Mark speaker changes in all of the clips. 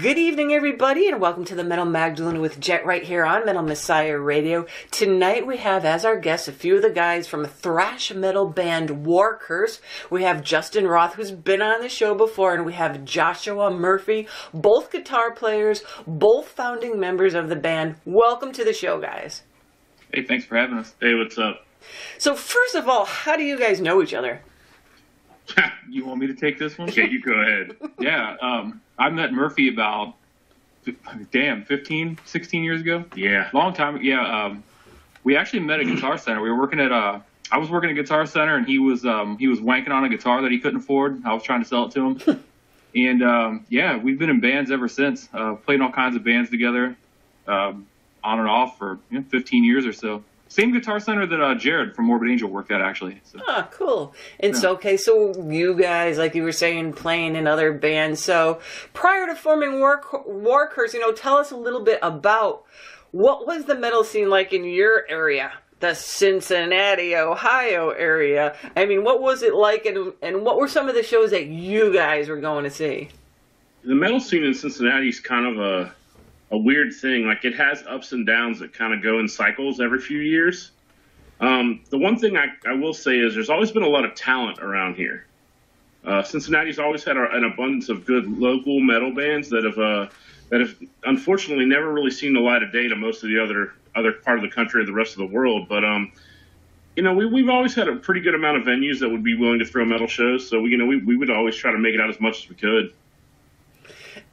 Speaker 1: Good evening, everybody, and welcome to the Metal Magdalene with Jet right here on Metal Messiah Radio. Tonight we have as our guests a few of the guys from thrash metal band War Curse. We have Justin Roth, who's been on the show before, and we have Joshua Murphy, both guitar players, both founding members of the band. Welcome to the show, guys.
Speaker 2: Hey, thanks for having us.
Speaker 3: Hey, what's up?
Speaker 1: So first of all, how do you guys know each other?
Speaker 2: You want me to take this one?
Speaker 3: Okay, you go ahead.
Speaker 2: Yeah, I met Murphy about, 15, 16 years ago.
Speaker 3: Yeah.
Speaker 2: Long time. Yeah, we actually met at Guitar Center. We were working at, I was working at Guitar Center, and he was wanking on a guitar that he couldn't afford. I was trying to sell it to him. And, yeah, we've been in bands ever since. Played in all kinds of bands together, on and off for 15 years or so. Same Guitar Center that Jared from Morbid Angel worked at, actually. So.
Speaker 1: Ah, cool. And so, okay, so you guys, like you were saying, playing in other bands. So prior to forming War Curse, tell us a little bit about what was the metal scene like in your area, the Cincinnati, Ohio area. I mean, what was it like, and what were some of the shows that you guys were going to see?
Speaker 3: The metal scene in Cincinnati is kind of a weird thing. Like, it has ups and downs that kind of go in cycles every few years. The one thing I will say is there's always been a lot of talent around here. Cincinnati's always had an abundance of good local metal bands that have unfortunately never really seen the light of day to most of the other part of the country or the rest of the world. But we've always had a pretty good amount of venues that would be willing to throw metal shows. So we would always try to make it out as much as we could.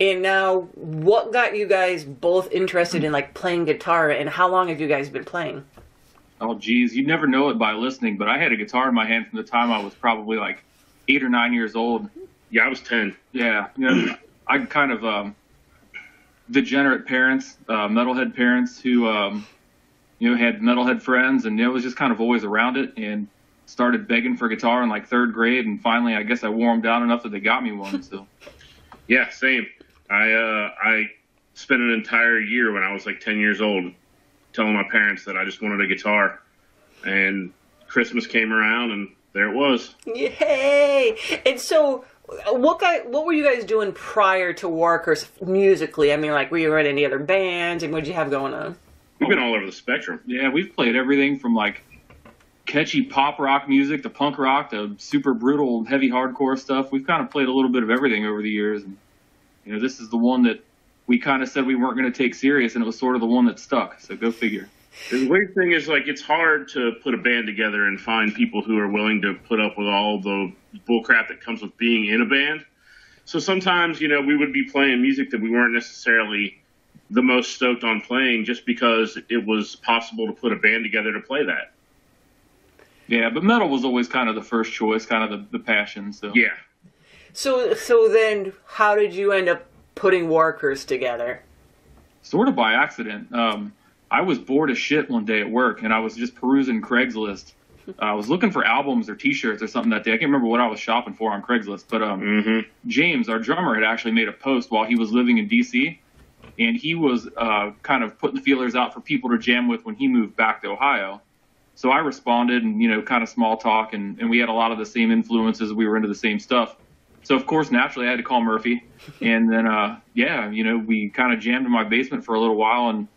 Speaker 1: And now, what got you guys both interested in playing guitar, and how long have you guys been playing?
Speaker 2: Oh, geez, you'd never know it by listening, but I had a guitar in my hand from the time I was probably 8 or 9 years old.
Speaker 3: Yeah, I was 10.
Speaker 2: Yeah, I kind of degenerate parents, metalhead parents who had metalhead friends, and it was just kind of always around it, and started begging for a guitar in third grade, and finally I guess I wore them down enough that they got me one. So.
Speaker 3: Yeah, same. I spent an entire year when I was 10 years old telling my parents that I just wanted a guitar, and Christmas came around and there it was.
Speaker 1: Yay! And so, what were you guys doing prior to War Curse musically? I mean, were you in any other bands, and what did you have going on?
Speaker 3: We've been all over the spectrum.
Speaker 2: Yeah, we've played everything from catchy pop rock music to punk rock to super brutal heavy hardcore stuff. We've kind of played a little bit of everything over the years. And, this is the one that we kind of said we weren't going to take serious, and it was sort of the one that stuck. So go figure.
Speaker 3: The weird thing is, it's hard to put a band together and find people who are willing to put up with all the bullcrap that comes with being in a band. So sometimes, we would be playing music that we weren't necessarily the most stoked on playing just because it was possible to put a band together to play that.
Speaker 2: Yeah, but metal was always kind of the first choice, kind of the passion. So
Speaker 3: yeah.
Speaker 1: So then, how did you end up putting War Curse together?
Speaker 2: Sort of by accident. I was bored as shit one day at work, and I was just perusing Craigslist. I was looking for albums or T-shirts or something that day. I can't remember what I was shopping for on Craigslist, but James, our drummer, had actually made a post while he was living in D.C., and he was kind of putting the feelers out for people to jam with when he moved back to Ohio. So I responded and, kind of small talk, and we had a lot of the same influences. We were into the same stuff. So, of course, naturally, I had to call Murphy. And then, we kind of jammed in my basement for a little while. And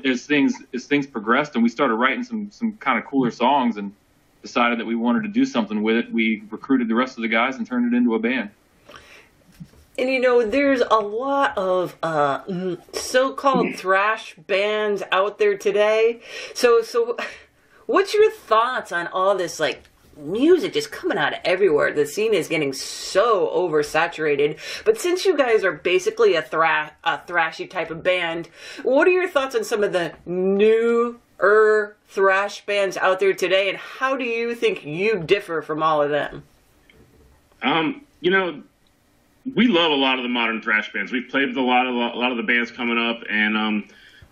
Speaker 2: as things progressed and we started writing some kind of cooler songs and decided that we wanted to do something with it, we recruited the rest of the guys and turned it into a band.
Speaker 1: And, there's a lot of so-called thrash bands out there today. So what's your thoughts on all this, music just coming out of everywhere? The scene is getting so oversaturated. But since you guys are basically a thrashy type of band, what are your thoughts on some of the newer thrash bands out there today, and how do you think you differ from all of them?
Speaker 3: We love a lot of the modern thrash bands. We've played with a lot of the bands coming up, and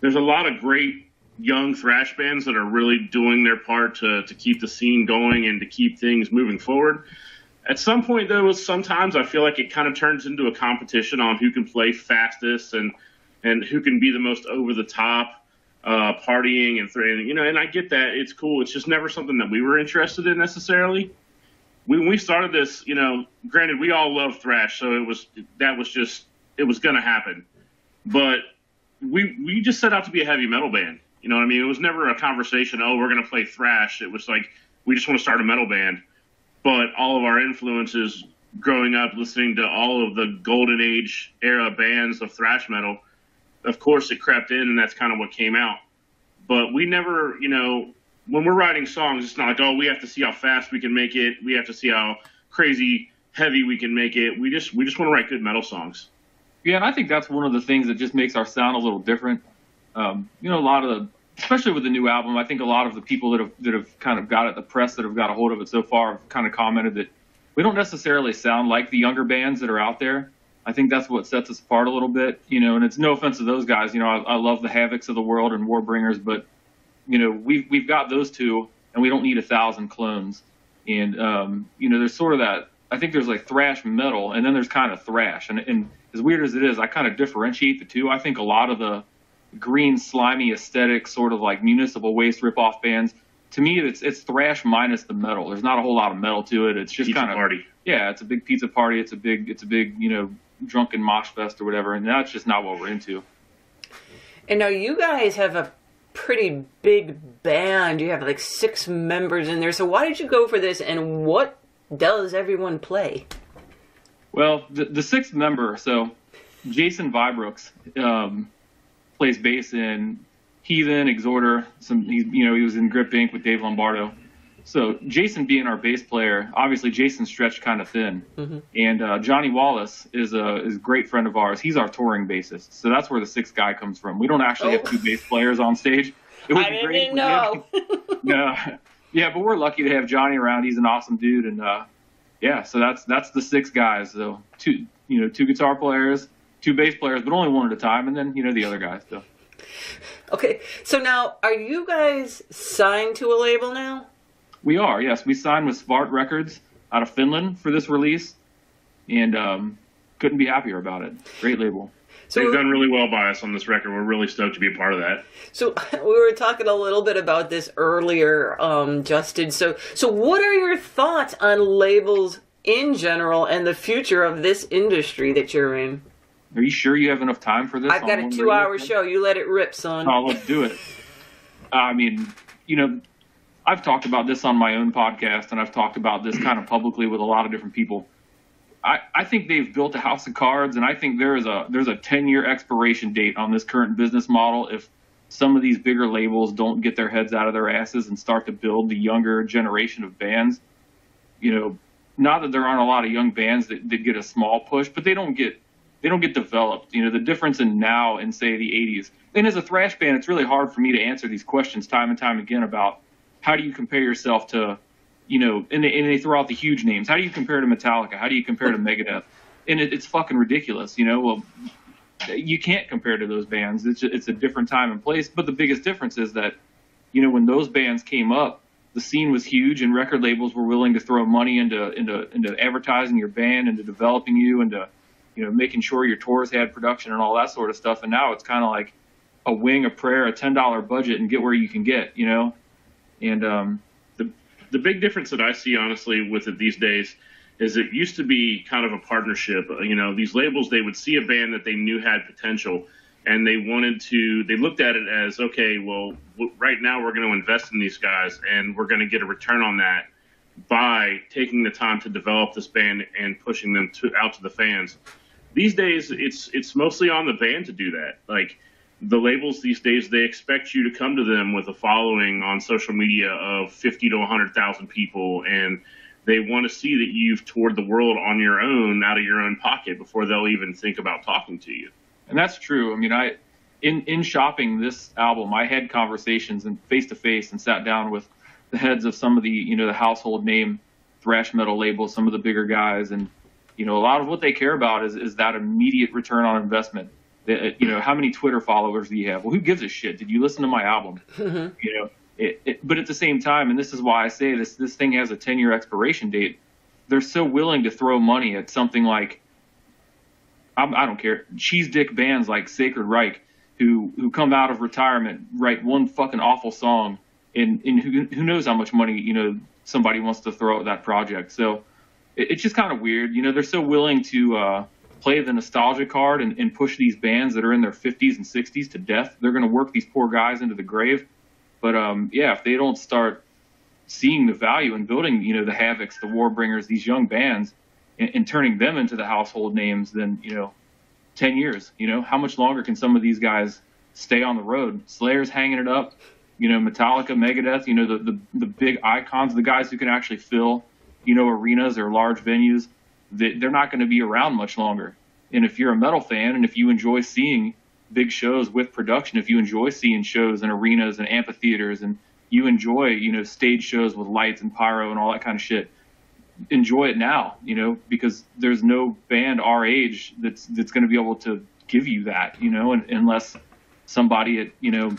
Speaker 3: there's a lot of great young thrash bands that are really doing their part to keep the scene going and to keep things moving forward. At some point, though, sometimes I feel like it kind of turns into a competition on who can play fastest and who can be the most over the top partying and I get that. It's cool. It's just never something that we were interested in necessarily. When we started this, granted, we all love thrash, so it was going to happen. but we just set out to be a heavy metal band. You know what I mean? It was never a conversation, oh, we're going to play thrash. It was like, we just want to start a metal band. But all of our influences growing up, listening to all of the golden age era bands of thrash metal, of course it crept in, and that's kind of what came out. But we never, you know, when we're writing songs, it's not like, oh, we have to see how fast we can make it. We have to see how crazy heavy we can make it. We just want to write good metal songs.
Speaker 2: Yeah, and I think that's one of the things that just makes our sound a little different. You know, a lot of the, especially with the new album, I think a lot of the people that have kind of got it, the press that have got a hold of it so far, have kind of commented that we don't necessarily sound like the younger bands that are out there. I think that's what sets us apart a little bit, you know, and it's no offense to those guys. You know, I love the Havocs of the world and Warbringers, but, you know, we've got those two, and we don't need 1,000 clones. And, you know, there's sort of that, I think there's like thrash metal, and then there's kind of thrash. And as weird as it is, I kind of differentiate the two. I think a lot of the green, slimy aesthetic, sort of like Municipal Waste ripoff bands, to me, it's thrash minus the metal. There's not a whole lot of metal to it. It's just kind of
Speaker 3: party.
Speaker 2: Yeah, it's a big pizza party. It's a big, you know, drunken mosh fest or whatever, and that's just not what we're into.
Speaker 1: And now you guys have a pretty big band. You have like 6 members in there. So why did you go for this, and what does everyone play?
Speaker 2: Well, the 6th member, so Jason Vibrooks, plays bass in Heathen, Exhorter. He was in Grip Inc. with Dave Lombardo. So Jason being our bass player, obviously Jason's stretched kind of thin. Mm-hmm. And Johnny Wallace is a great friend of ours. He's our touring bassist. So that's where the 6th guy comes from. We don't actually have 2 bass players on stage. It would be great.
Speaker 1: Didn't know.
Speaker 2: Yeah, but we're lucky to have Johnny around. He's an awesome dude. And yeah, so that's the 6 guys. So 2 guitar players, 2 bass players, but only one at a time, and then the other guys. So.
Speaker 1: Okay, so now are you guys signed to a label now?
Speaker 2: We are, yes. We signed with Svart Records out of Finland for this release, and couldn't be happier about it. Great label.
Speaker 3: So they've done really well by us on this record. We're really stoked to be a part of that.
Speaker 1: So we were talking a little bit about this earlier, Justin. So what are your thoughts on labels in general and the future of this industry that you're in?
Speaker 2: Are you sure you have enough time for this?
Speaker 1: I've got a 2-hour show. You let it rip, son.
Speaker 2: Oh, let's do it. I mean, I've talked about this on my own podcast, and I've talked about this kind of publicly with a lot of different people. I think they've built a house of cards, and I think there's a 10-year expiration date on this current business model if some of these bigger labels don't get their heads out of their asses and start to build the younger generation of bands. Not that there aren't a lot of young bands that get a small push, but they don't get developed. The difference in now and say the 80s. And as a thrash band, it's really hard for me to answer these questions time and time again about how do you compare yourself to, and they throw out the huge names. How do you compare to Metallica? How do you compare to Megadeth? And it's fucking ridiculous, Well, you can't compare to those bands. It's a different time and place. But the biggest difference is that, when those bands came up, the scene was huge, and record labels were willing to throw money into advertising your band, into developing you, into making sure your tours had production and all that sort of stuff. And now it's kind of like a wing, a prayer, a $10 budget, and get where you can get, And
Speaker 3: the big difference that I see, honestly, with it these days is it used to be kind of a partnership. These labels, they would see a band that they knew had potential, and they looked at it as, okay, well, right now we're going to invest in these guys, and we're going to get a return on that by taking the time to develop this band and pushing them out to the fans. These days, it's mostly on the band to do that. Like, the labels these days, they expect you to come to them with a following on social media of 50 to 100,000 people, and they want to see that you've toured the world on your own, out of your own pocket, before they'll even think about talking to you.
Speaker 2: And that's true. I mean, in shopping this album, I had conversations and face-to-face and sat down with the heads of some of the, the household name thrash metal labels, some of the bigger guys, and, a lot of what they care about is that immediate return on investment. How many Twitter followers do you have? Well, who gives a shit? Did you listen to my album? Mm-hmm. But at the same time, and this is why I say this thing has a 10-year expiration date. They're so willing to throw money at something like, I don't care, cheese dick bands like Sacred Reich, who come out of retirement, write one fucking awful song, and who knows how much money, somebody wants to throw at that project. So it's just kind of weird. They're so willing to play the nostalgia card and push these bands that are in their 50s and 60s to death. They're going to work these poor guys into the grave. But yeah, if they don't start seeing the value in building, you know, the Havocs, the Warbringers, these young bands, and turning them into the household names, then, you know, 10 years, you know, how much longer can some of these guys stay on the road? Slayer's hanging it up, you know, Metallica, Megadeth, you know, the big icons, the guys who can actually fill, you know, arenas or large venues. They're not going to be around much longer. And if you're a metal fan and if you enjoy seeing big shows with production, if you enjoy seeing shows in arenas and amphitheaters, and you enjoy, you know, stage shows with lights and pyro and all that kind of shit, enjoy it now, you know, because there's no band our age that's going to be able to give you that, you know, unless somebody at, you know,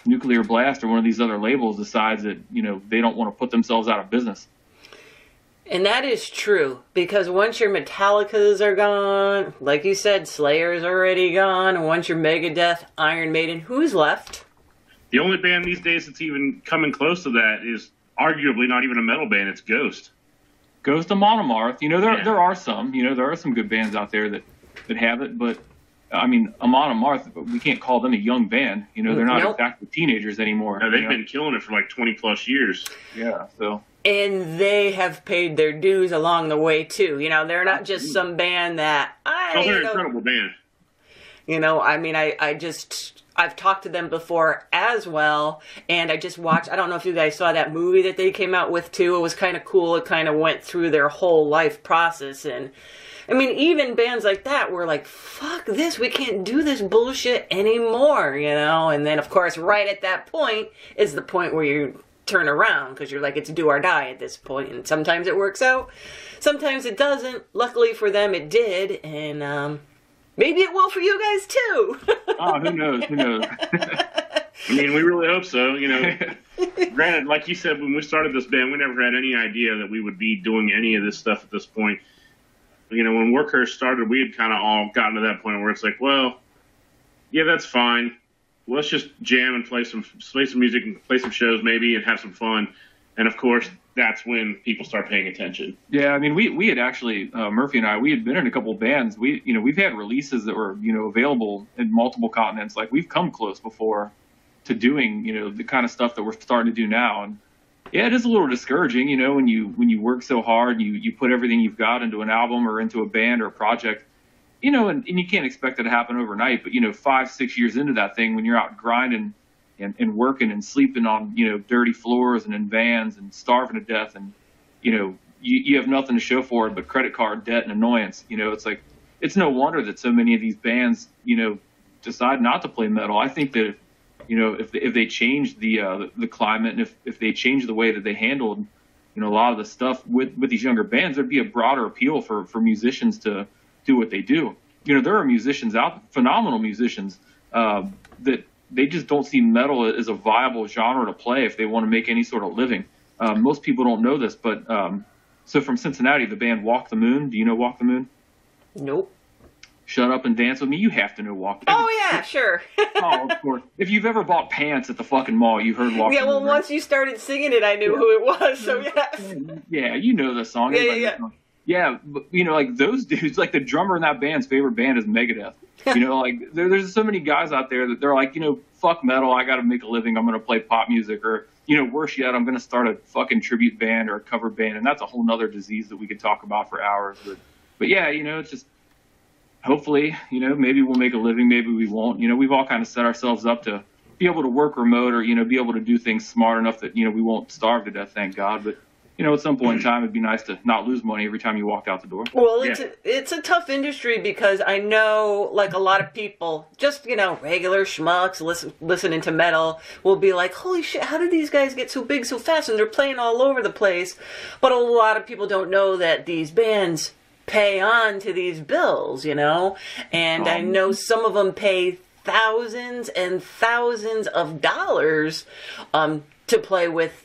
Speaker 2: Nuclear Blast or one of these other labels decides that, you know, they don't want to put themselves out of business.
Speaker 1: And that is true, because once your Metallicas are gone, like you said, Slayer's already gone, and once your Megadeth, Iron Maiden, who's left?
Speaker 3: The only band these days that's even coming close to that is arguably not even a metal band, it's Ghost.
Speaker 2: Ghost of Monomarth, you know, there are some, you know, there are some good bands out there that have it, but I mean, Amon Amarth, we can't call them a young band, you know, they're not exactly teenagers anymore.
Speaker 3: No, they've been killing it for like 20 plus years.
Speaker 2: Yeah, so.
Speaker 1: And they have paid their dues along the way, too. You know, they're not just some band that...
Speaker 3: they're an incredible band.
Speaker 1: You know, I mean, I've talked to them before as well, and I just watched... I don't know if you guys saw that movie that they came out with, too. It was kind of cool. It kind of went through their whole life process, and... I mean, even bands like that were like, fuck this, we can't do this bullshit anymore, you know? And then, of course, right at that point is the point where you turn around, because you're like, it's do or die at this point. And sometimes it works out, sometimes it doesn't. Luckily for them, it did, and maybe it will for you guys, too.
Speaker 2: Oh, who knows, who knows?
Speaker 3: I mean, we really hope so, you know. Granted, like you said, when we started this band, we never had any idea that we would be doing any of this stuff at this point. You know, when Workhorse started, we had kind of all gotten to that point where it's like, well, yeah, that's fine. Let's just jam and play some music and play some shows maybe and have some fun. And of course, that's when people start paying attention.
Speaker 2: Yeah, I mean, we had actually, Murphy and I, we had been in a couple of bands. We've had releases that were, you know, available in multiple continents. Like, we've come close before to doing, you know, the kind of stuff that we're starting to do now. And yeah, it is a little discouraging, you know, when you work so hard, you put everything you've got into an album or into a band or a project, you know, and you can't expect it to happen overnight. But, you know, 5-6 years into that thing, when you're out grinding and working and sleeping on, you know, dirty floors and in vans and starving to death, and, you know, you have nothing to show for it but credit card debt and annoyance. You know, it's like, it's no wonder that so many of these bands, you know, decide not to play metal. I think that, you know, if they change the climate, and if they change the way that they handled, you know, a lot of the stuff with these younger bands, there'd be a broader appeal for musicians to do what they do. You know, there are musicians phenomenal musicians, that they just don't see metal as a viable genre to play if they want to make any sort of living. Most people don't know this, but so from Cincinnati, the band Walk the Moon. Do you know Walk the Moon?
Speaker 1: Nope.
Speaker 2: Shut Up and Dance With Me. You have to know Walk the Moon.
Speaker 1: Oh, yeah, sure.
Speaker 2: Oh, of course. If you've ever bought pants at the fucking mall, you heard Walk the Moon.
Speaker 1: Yeah, well, once you started singing it, I knew who it was, so yes.
Speaker 2: Yeah, you know the song.
Speaker 1: Yeah.
Speaker 2: Yeah, but, you know, like, those dudes, like, the drummer in that band's favorite band is Megadeth. You know, like, there's so many guys out there that they're like, you know, fuck metal, I gotta make a living, I'm gonna play pop music, or, you know, worse yet, I'm gonna start a fucking tribute band or a cover band, and that's a whole nother disease that we could talk about for hours. But yeah, you know, it's just, hopefully, you know, maybe we'll make a living, maybe we won't. You know, we've all kind of set ourselves up to be able to work remote, or, you know, be able to do things smart enough that, you know, we won't starve to death, thank God. But, you know, at some point in time, it'd be nice to not lose money every time you walked out the door.
Speaker 1: Well, it's a tough industry, because I know, like, a lot of people, just, you know, regular schmucks listening to metal will be like, holy shit, how did these guys get so big so fast? And they're playing all over the place. But a lot of people don't know that these bands pay on to these bills, you know? And I know some of them pay thousands and thousands of dollars to play with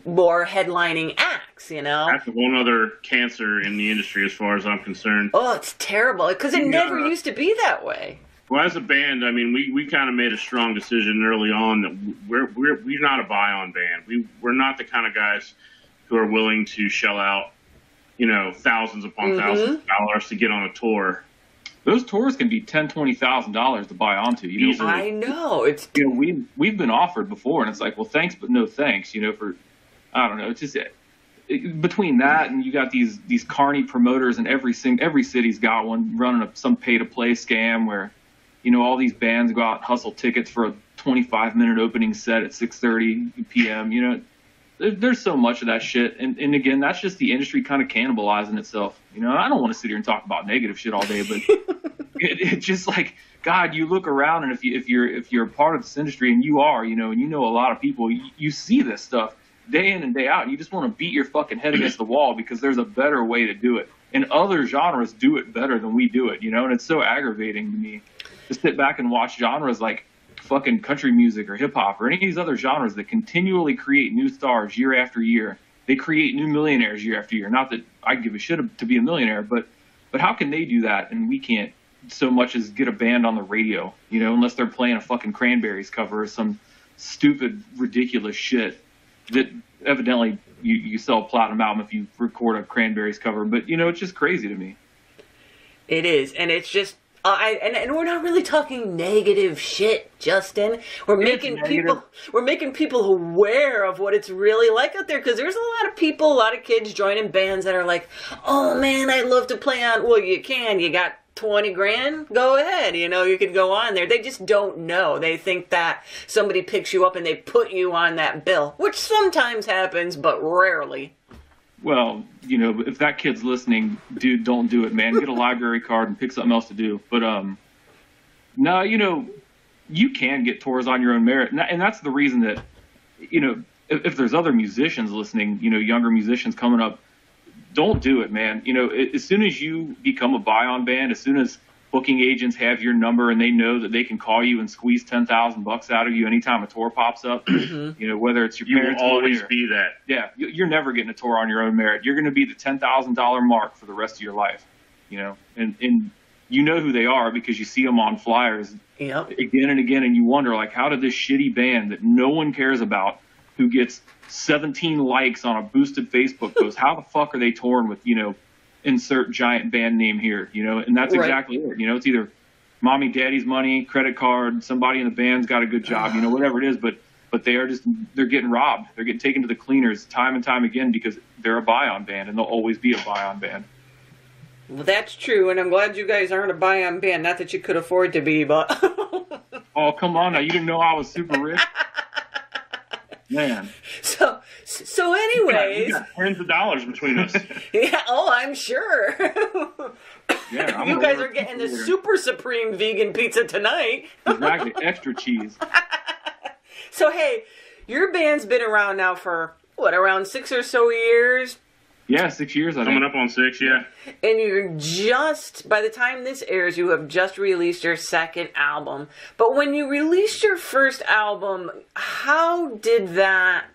Speaker 1: more headlining acts, you know?
Speaker 3: That's a whole other cancer in the industry as far as I'm concerned.
Speaker 1: Oh, it's terrible, because it never used to be that way.
Speaker 3: Well, as a band, I mean, we kind of made a strong decision early on that we're not a buy-on band. We're not the kind of guys who are willing to shell out, you know, thousands upon thousands of dollars to get on a tour.
Speaker 2: those tours can be $10,000-$20,000 to buy onto. You know,
Speaker 1: I know. It's,
Speaker 2: you know, we've been offered before, and it's like, well, thanks, but no thanks. You know, for I don't know. It's just between that and you got these carny promoters, and every city's got one running some pay-to-play scam where, you know, all these bands go out and hustle tickets for a 25-minute opening set at 6:30 p.m. You know, there's so much of that shit, and again, that's just the industry kind of cannibalizing itself. You know, I don't want to sit here and talk about negative shit all day, but it just like, God, you look around, and if you're a part of this industry, and you are, you know, and you know a lot of people, you see this stuff day in and day out, and you just want to beat your fucking head against the wall because there's a better way to do it, and other genres do it better than we do it, you know, and it's so aggravating to me to sit back and watch genres like fucking country music or hip hop or any of these other genres that continually create new stars year after year. They create new millionaires year after year. Not that I give a shit to be a millionaire, but how can they do that and we can't so much as get a band on the radio, you know, unless they're playing a fucking Cranberries cover or some stupid, ridiculous shit that evidently you sell a platinum album if you record a Cranberries cover. But, you know, it's just crazy to me.
Speaker 1: It is, and it's just, and we're not really talking negative shit, Justin. We're making people aware of what it's really like out there, because there's a lot of people, a lot of kids joining bands that are like, oh man, I'd love to play on. Well, you can. You got 20 grand? Go ahead. You know, you could go on there. They just don't know. They think that somebody picks you up and they put you on that bill, which sometimes happens, but rarely.
Speaker 2: Well, you know, if that kid's listening, dude, don't do it, man. Get a library card and pick something else to do. But, no, you know, you can get tours on your own merit. And that's the reason that, you know, if there's other musicians listening, you know, younger musicians coming up, don't do it, man. You know, as soon as you become a buy-on band, as soon as booking agents have your number and they know that they can call you and squeeze $10,000 out of you anytime a tour pops up, you know, whether it's your parents'
Speaker 3: will always be that.
Speaker 2: Yeah, you're never getting a tour on your own merit. You're going to be the $10,000 mark for the rest of your life, you know, and you know who they are because you see them on flyers again and again, and you wonder, like, how did this shitty band that no one cares about, who gets 17 likes on a boosted Facebook post, how the fuck are they touring with, you know, insert giant band name here, you know? And that's exactly it. You know, it's either mommy, daddy's money, credit card, somebody in the band's got a good job, you know, whatever it is, but they're getting robbed. They're getting taken to the cleaners time and time again because they're a buy-on band, and they'll always be a buy-on band.
Speaker 1: Well, that's true, and I'm glad you guys aren't a buy-on band. Not that you could afford to be, but...
Speaker 2: Oh, come on now. You didn't know I was super rich? Man.
Speaker 1: So anyways...
Speaker 3: We got tens of dollars between us.
Speaker 1: Yeah, oh, I'm sure.
Speaker 2: Yeah,
Speaker 1: you guys are getting the super supreme vegan pizza tonight.
Speaker 2: Exactly, extra cheese.
Speaker 1: So, hey, your band's been around now for, what, around 6 or so years?
Speaker 2: Yeah, 6 years, I think.
Speaker 3: Coming up on 6, yeah.
Speaker 1: And you're just, by the time this airs, you have just released your second album. But when you released your first album, how did that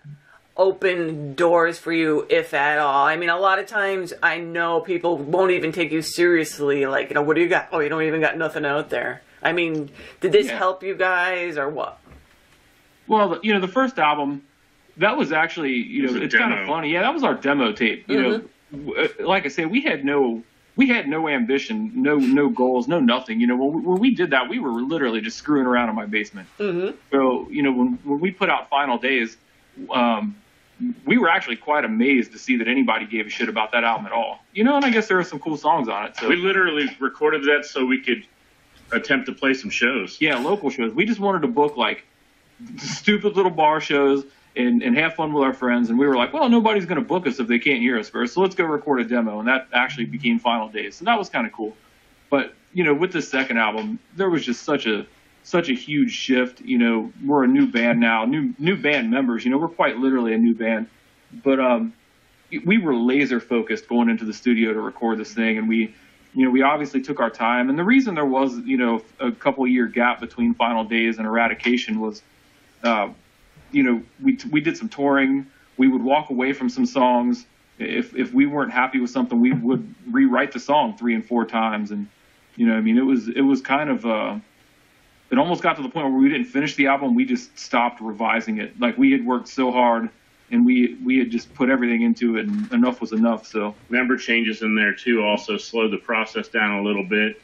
Speaker 1: open doors for you, if at all? I mean, a lot of times I know people won't even take you seriously. Like, you know, what do you got? Oh, you don't even got nothing out there. I mean, did this help you guys or what?
Speaker 2: Well, you know, the first album... That was actually, you know, it's kind of funny. Yeah, that was our demo tape. You know, like I said, we had no ambition, no goals, no nothing. You know, when we did that, we were literally just screwing around in my basement. So, you know, when we put out Final Days, we were actually quite amazed to see that anybody gave a shit about that album at all. You know, and I guess there were some cool songs on it. So
Speaker 3: we literally recorded that so we could attempt to play some shows.
Speaker 2: Yeah, local shows. We just wanted to book like stupid little bar shows and have fun with our friends, and we were like, well, nobody's going to book us if they can't hear us first, so let's go record a demo, and that actually became Final Days, and that was kind of cool. But, you know, with this second album, there was just such a huge shift. You know, we're a new band now, new band members, you know, we're quite literally a new band, but we were laser focused going into the studio to record this thing, and we obviously took our time, and the reason there was, you know, a couple year gap between Final Days and Eradication was, you know, we did some touring. We would walk away from some songs. If we weren't happy with something, we would rewrite the song 3 and 4 times. And, you know, I mean, it was kind of, it almost got to the point where we didn't finish the album. We just stopped revising it. Like, we had worked so hard and we had just put everything into it, and enough was enough. So
Speaker 3: member changes in there too also slowed the process down a little bit.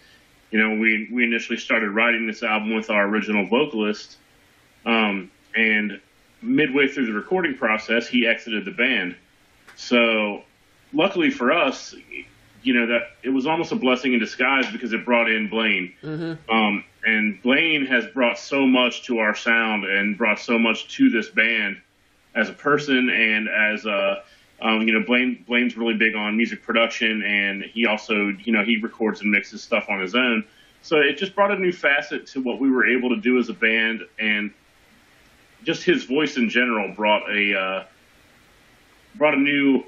Speaker 3: we initially started writing this album with our original vocalist, and midway through the recording process, he exited the band. So luckily for us, that it was almost a blessing in disguise because it brought in Blaine. Mm-hmm. And Blaine has brought so much to our sound and brought so much to this band as a person and as Blaine's really big on music production, and he also, he records and mixes stuff on his own. So it just brought a new facet to what we were able to do as a band, and just his voice in general brought a new.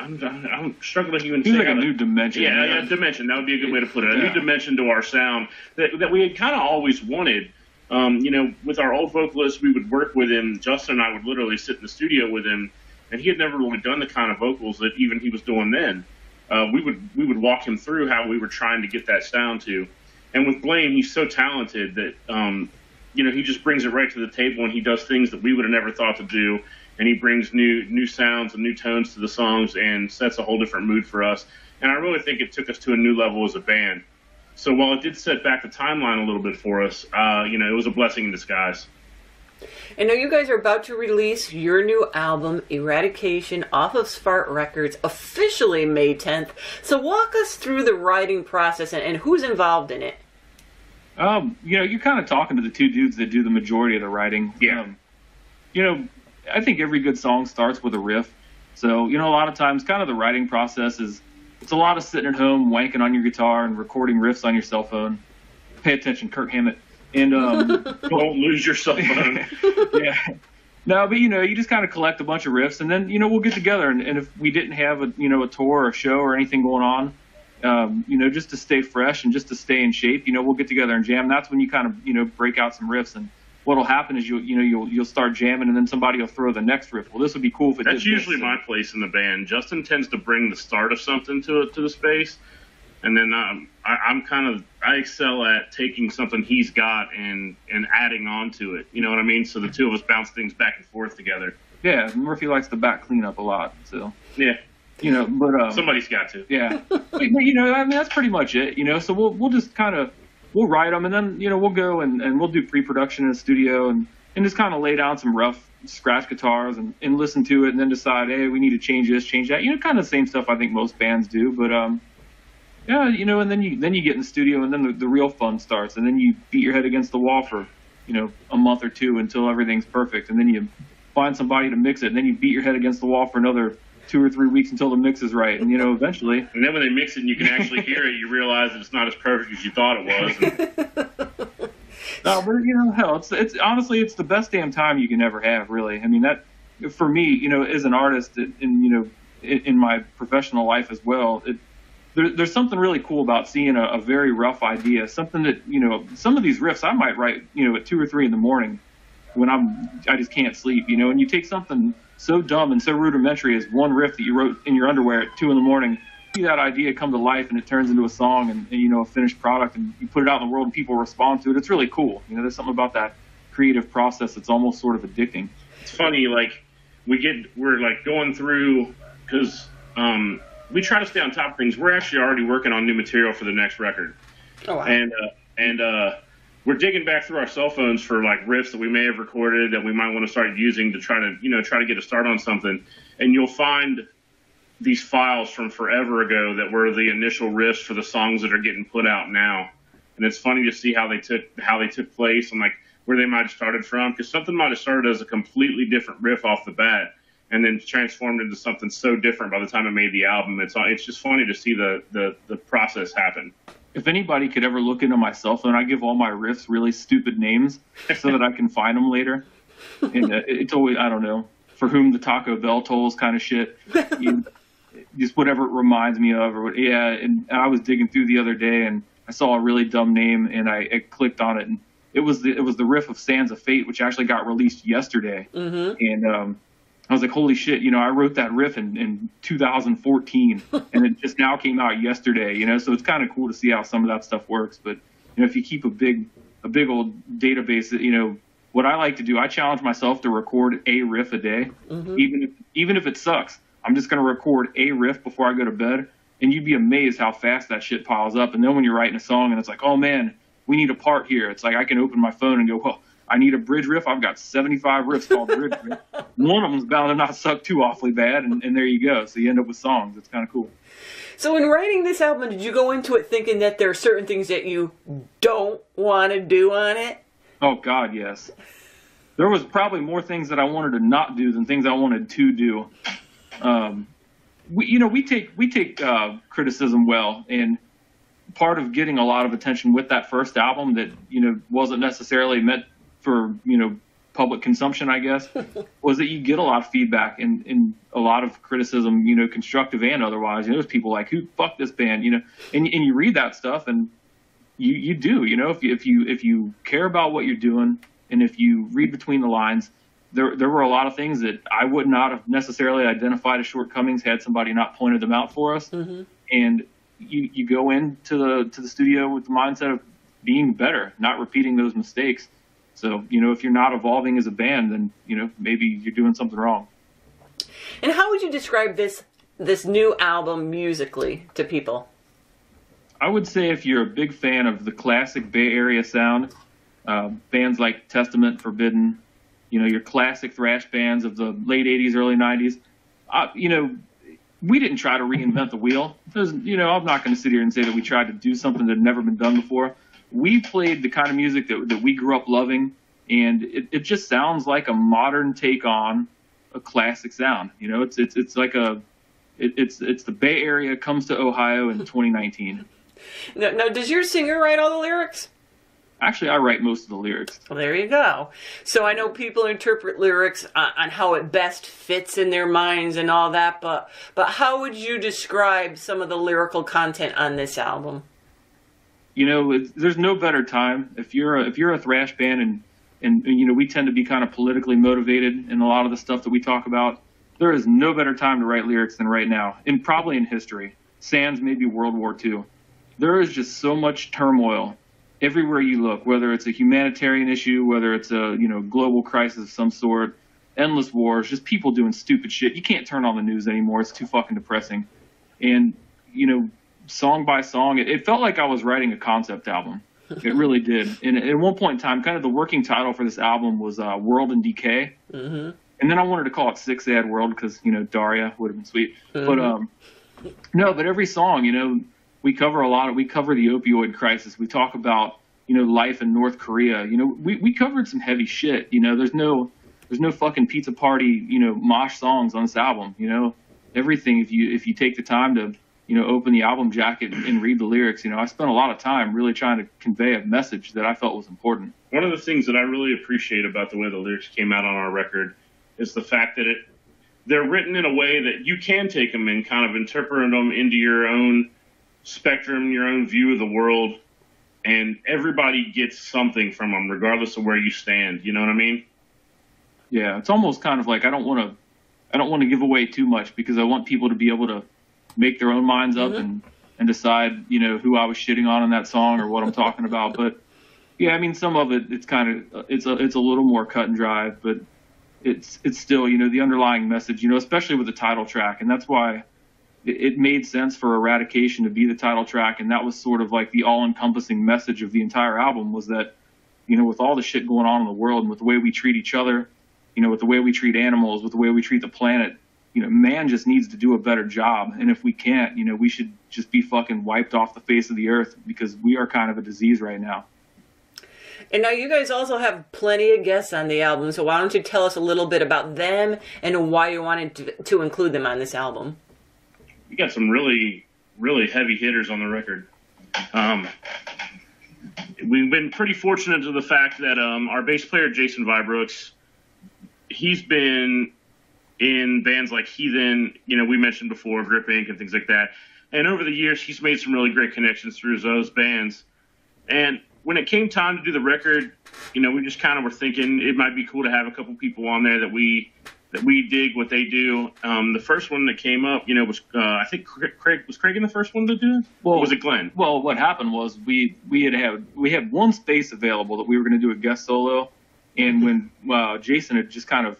Speaker 3: I'm struggling to even say
Speaker 2: like a new dimension.
Speaker 3: Yeah, dimension. That would be a good way to put it. A new dimension to our sound that we had kind of always wanted. With our old vocalist, we would work with him. Justin and I would literally sit in the studio with him, and he had never really done the kind of vocals that even he was doing then. We would walk him through how we were trying to get that sound to. And with Blaine, he's so talented that he just brings it right to the table, and he does things that we would have never thought to do. And he brings new sounds and new tones to the songs and sets a whole different mood for us. And I really think it took us to a new level as a band. So while it did set back the timeline a little bit for us, it was a blessing in disguise.
Speaker 1: I know you guys are about to release your new album, Eradication, off of Spark Records, officially May 10th. So walk us through the writing process and who's involved in it.
Speaker 2: You're kind of talking to the two dudes that do the majority of the writing.
Speaker 3: Yeah.
Speaker 2: I think every good song starts with a riff. So, a lot of times kind of the writing process it's a lot of sitting at home, wanking on your guitar and recording riffs on your cell phone. Pay attention, Kirk Hammett. And
Speaker 3: don't lose your cell phone.
Speaker 2: Yeah. No, but you just kind of collect a bunch of riffs, and then we'll get together. And if we didn't have a tour or a show or anything going on, just to stay fresh and just to stay in shape, we'll get together and jam. That's when you kind of break out some riffs, and what'll happen is you'll start jamming, and then somebody will throw the next riff. Well, this would be cool if it
Speaker 3: That's usually my place in the band. Justin tends to bring the start of something to the space, and then I excel at taking something he's got and adding on to it. You know what I mean? So the two of us bounce things back and forth together.
Speaker 2: Yeah, Murphy likes to back clean up a lot. So
Speaker 3: yeah,
Speaker 2: but
Speaker 3: somebody's got to.
Speaker 2: Yeah, but, that's pretty much it. So we'll just kind of. We'll write them, and then, we'll go and we'll do pre-production in the studio and just kind of lay down some rough scratch guitars and listen to it and then decide, hey, we need to change this, change that. Kind of the same stuff I think most bands do. But, and then you get in the studio, and then the real fun starts. And then you beat your head against the wall for, a month or two until everything's perfect. And then you find somebody to mix it, and then you beat your head against the wall for another 2 or 3 weeks until the mix is right, and eventually.
Speaker 3: And then when they mix it and you can actually hear it, you realize that it's not as perfect as you thought it was.
Speaker 2: No, but hell, it's honestly it's the best damn time you can ever have, really. I mean, that for me, as an artist, in my professional life as well, there's something really cool about seeing a very rough idea, something that some of these riffs I might write at 2 or 3 in the morning when I just can't sleep, and you take something so dumb and so rudimentary as one riff that you wrote in your underwear at 2 in the morning, see that idea come to life, and it turns into a song and a finished product, and you put it out in the world and people respond to it. It's really cool. There's something about that creative process that's almost sort of addicting.
Speaker 3: It's funny, we're going through, because we try to stay on top of things. We're actually already working on new material for the next record.
Speaker 1: Oh, wow.
Speaker 3: And we're digging back through our cell phones for riffs that we may have recorded that we might want to start using to try to get a start on something. And you'll find these files from forever ago that were the initial riffs for the songs that are getting put out now. And it's funny to see how they took place and where they might have started from, because something might have started as a completely different riff off the bat and then transformed into something so different by the time I made the album. It's just funny to see the process happen.
Speaker 2: If anybody could ever look into my cell phone, I give all my riffs really stupid names so that I can find them later. And it's always, I don't know, for whom the Taco Bell tolls kind of shit. Just whatever it reminds me of. And I was digging through the other day, and I saw a really dumb name, and I clicked on it, and it was the riff of Sands of Fate, which actually got released yesterday. Mm-hmm. And I was like, holy shit, I wrote that riff in 2014, and it just now came out yesterday, so it's kind of cool to see how some of that stuff works. But, if you keep a big old database, what I like to do, I challenge myself to record a riff a day, mm-hmm. even if it sucks. I'm just going to record a riff before I go to bed, and you'd be amazed how fast that shit piles up. And then when you're writing a song and it's like, oh man, we need a part here. It's like I can open my phone and go, well, I need a bridge riff. I've got 75 riffs called bridge riff. One of them's bound to not suck too awfully bad, and there you go. So you end up with songs. It's kind of cool.
Speaker 1: So in writing this album, did you go into it thinking that there are certain things that you don't want to do on it?
Speaker 2: Oh, God, yes. There was probably more things that I wanted to not do than things I wanted to do. We take criticism well, and part of getting a lot of attention with that first album that, wasn't necessarily meant for, public consumption, I guess, was that you get a lot of feedback and a lot of criticism, constructive and otherwise. There's people like, who fuck this band, and you read that stuff and you do, if you care about what you're doing and if you read between the lines, there were a lot of things that I would not have necessarily identified as shortcomings had somebody not pointed them out for us. Mm-hmm. And you go into the studio with the mindset of being better, not repeating those mistakes. So, if you're not evolving as a band, then, maybe you're doing something wrong.
Speaker 1: And how would you describe this new album musically to people?
Speaker 2: I would say if you're a big fan of the classic Bay Area sound, bands like Testament, Forbidden, your classic thrash bands of the late 80s, early 90s, we didn't try to reinvent the wheel. I'm not going to sit here and say that we tried to do something that had never been done before. We played the kind of music that we grew up loving, and it just sounds like a modern take on a classic sound. It's like it's the Bay Area comes to Ohio in 2019.
Speaker 1: Now, does your singer write all the lyrics?
Speaker 2: Actually, I write most of the lyrics.
Speaker 1: Well, there you go. So I know people interpret lyrics on how it best fits in their minds and all that, but how would you describe some of the lyrical content on this album?
Speaker 2: There's no better time if you're a thrash band and we tend to be kind of politically motivated in a lot of the stuff that we talk about. There is no better time to write lyrics than right now, and probably in history. Sans maybe World War II. There is just so much turmoil everywhere you look, whether it's a humanitarian issue, whether it's a global crisis of some sort, endless wars, just people doing stupid shit. You can't turn on the news anymore. It's too fucking depressing. And song by song, it felt like I was writing a concept album. It really did. And at one point in time, kind of the working title for this album was World in Decay. Mm-hmm. And then I wanted to call it Six Ad World because, Daria would have been sweet. Mm-hmm. But every song, we cover the opioid crisis. We talk about, life in North Korea. We covered some heavy shit. There's no fucking pizza party, mosh songs on this album. Everything, if you take the time to, open the album jacket and read the lyrics. I spent a lot of time really trying to convey a message that I felt was important.
Speaker 3: One of the things that I really appreciate about the way the lyrics came out on our record is the fact that they're written in a way that you can take them and kind of interpret them into your own spectrum, your own view of the world, and everybody gets something from them, regardless of where you stand. You know what I mean?
Speaker 2: Yeah, it's almost kind of like I don't want to give away too much because I want people to be able to make their own minds up and decide, who I was shitting on in that song or what I'm talking about. But yeah, I mean, some of it, it's kind of, it's a little more cut and dry, but it's still, the underlying message, especially with the title track. And that's why it made sense for Eradication to be the title track. And that was sort of like the all encompassing message of the entire album was that, with all the shit going on in the world and with the way we treat each other, with the way we treat animals, with the way we treat the planet, man just needs to do a better job. And if we can't, we should just be fucking wiped off the face of the earth because we are kind of a disease right now.
Speaker 1: And now you guys also have plenty of guests on the album, so why don't you tell us a little bit about them and why you wanted to include them on this album?
Speaker 3: We got some really, really heavy hitters on the record. We've been pretty fortunate to the fact that our bass player, Jason Vibrooks, he's been in bands like Heathen, we mentioned before, Grip Inc. and things like that. And over the years, he's made some really great connections through those bands. And when it came time to do the record, we just kind of were thinking it might be cool to have a couple people on there that we dig what they do. The first one that came up, was I think Craig in the first one to do it? Or was it Glenn?
Speaker 2: Well, what happened was we had one space available that we were going to do a guest solo, and when Jason had just kind of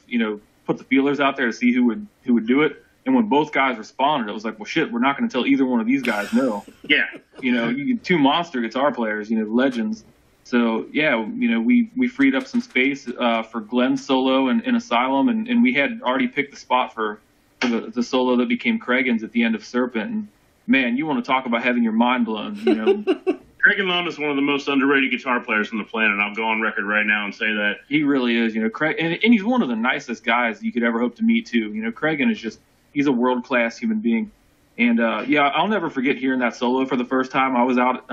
Speaker 2: put the feelers out there to see who would do it, And when both guys responded, it was like, well, shit, we're not going to tell either one of these guys no.
Speaker 3: Yeah.
Speaker 2: You know, you get two monster guitar players, you know, legends. So, yeah, you know, we freed up some space for Glenn's solo in Asylum, and we had already picked the spot for the solo that became Cregan's at the end of Serpent. And, man, you want to talk about having your mind blown, you know.
Speaker 3: Cregan Lund is one of the most underrated guitar players on the planet. I'll go on record right now and say that.
Speaker 2: He really is, you know. And he's one of the nicest guys you could ever hope to meet, too. You know, Cregan is just, he's a world-class human being. And, yeah, I'll never forget hearing that solo for the first time. I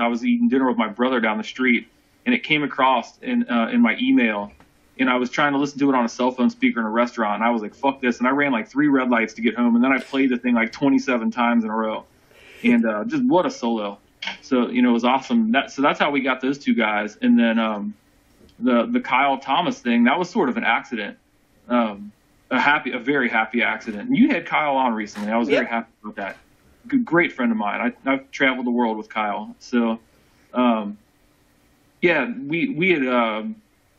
Speaker 2: was eating dinner with my brother down the street, and it came across in my email, and I was trying to listen to it on a cell phone speaker in a restaurant, and I was like, fuck this, and I ran like 3 red lights to get home, and then I played the thing like 27 times in a row, and just what a solo. So, you know, it was awesome. So that's how we got those two guys. And then the Kyle Thomas thing, that was sort of an accident, a very happy accident. And you had Kyle on recently. I was very happy about that. Great friend of mine. I've traveled the world with Kyle. So, yeah, we had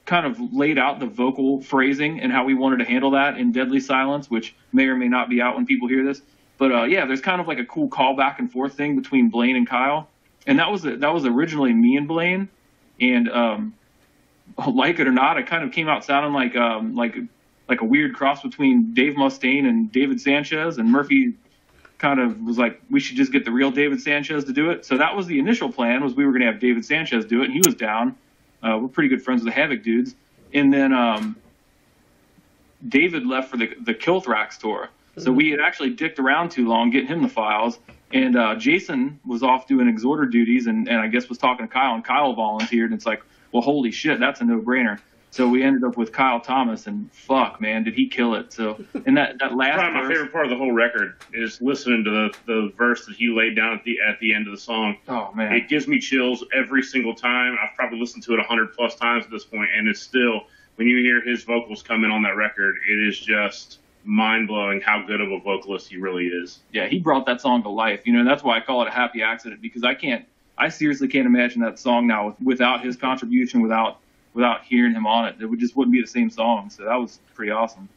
Speaker 2: kind of laid out the vocal phrasing and how we wanted to handle that in Deadly Silence, which may or may not be out when people hear this. But, yeah, there's kind of like a cool call back and forth thing between Blaine and Kyle. And that was originally me and Blaine. And like it or not, it kind of came out sounding like a weird cross between Dave Mustaine and David Sanchez. And Murphy kind of was like, we should just get the real David Sanchez to do it. So that was the initial plan, was we were going to have David Sanchez do it, and he was down. We're pretty good friends with the Havoc dudes. And then David left for the Killthrax tour. So we had actually dicked around too long getting him the files. And Jason was off doing exhorter duties and I guess was talking to Kyle, and Kyle volunteered. And it's like, well, holy shit, that's a no-brainer. So we ended up with Kyle Thomas, and fuck, man, did he kill it. So, and that last
Speaker 3: Probably my favorite part of the whole record is listening to the verse that he laid down at the end of the song.
Speaker 2: Oh, man.
Speaker 3: It gives me chills every single time. I've probably listened to it 100+ times at this point, and it's still, when you hear his vocals come in on that record, it is just mind-blowing how good of a vocalist he really is.
Speaker 2: Yeah, he brought that song to life. You know, and that's why I call it a happy accident, because I seriously can't imagine that song now without his contribution, without hearing him on it. It wouldn't be the same song. So that was pretty awesome.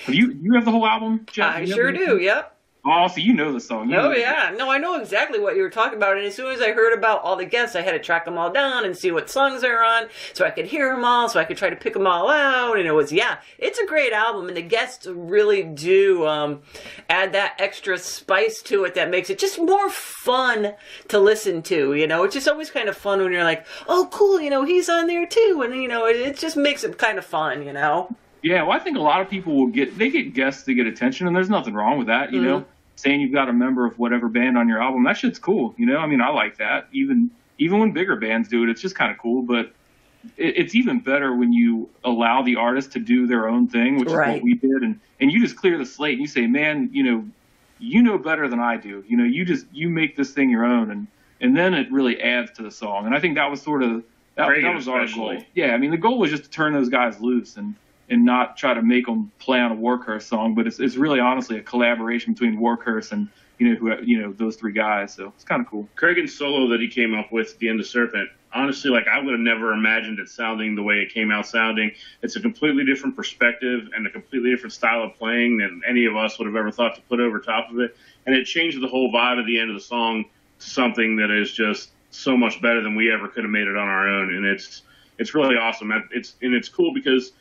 Speaker 2: You have the whole album, Jeff?
Speaker 1: I sure do, yep.
Speaker 2: Oh, so you know the song.
Speaker 1: Oh, yeah. No, I know exactly what you were talking about. And as soon as I heard about all the guests, I had to track them all down and see what songs they're on so I could hear them all, so I could try to pick them all out. And it was, it's a great album. And the guests really do add that extra spice to it that makes it just more fun to listen to. You know, it's just always kind of fun when you're like, oh, cool, you know, he's on there too. And, you know, it just makes it kind of fun, you know.
Speaker 2: Yeah, well, I think a lot of people get guests to get attention, and there's nothing wrong with that, you know. Saying you've got a member of whatever band on your album, that shit's cool, you know. I mean, I like that. Even when bigger bands do it, it's just kind of cool. But it's even better when you allow the artist to do their own thing, which is what we did, and you just clear the slate and you say, man, you know better than I do. You know, you make this thing your own, and then it really adds to the song. And I think that was sort of that was our goal. Yeah, I mean, the goal was just to turn those guys loose and not try to make them play on a Warcurse song, but it's really honestly a collaboration between Warcurse and those 3 guys. So it's kind of cool.
Speaker 3: Cregan's solo that he came up with at the end of Serpent, honestly, like, I would have never imagined it sounding the way it came out sounding. It's a completely different perspective and a completely different style of playing than any of us would have ever thought to put over top of it. And it changed the whole vibe at the end of the song to something that is just so much better than we ever could have made it on our own. And it's really awesome. It's cool because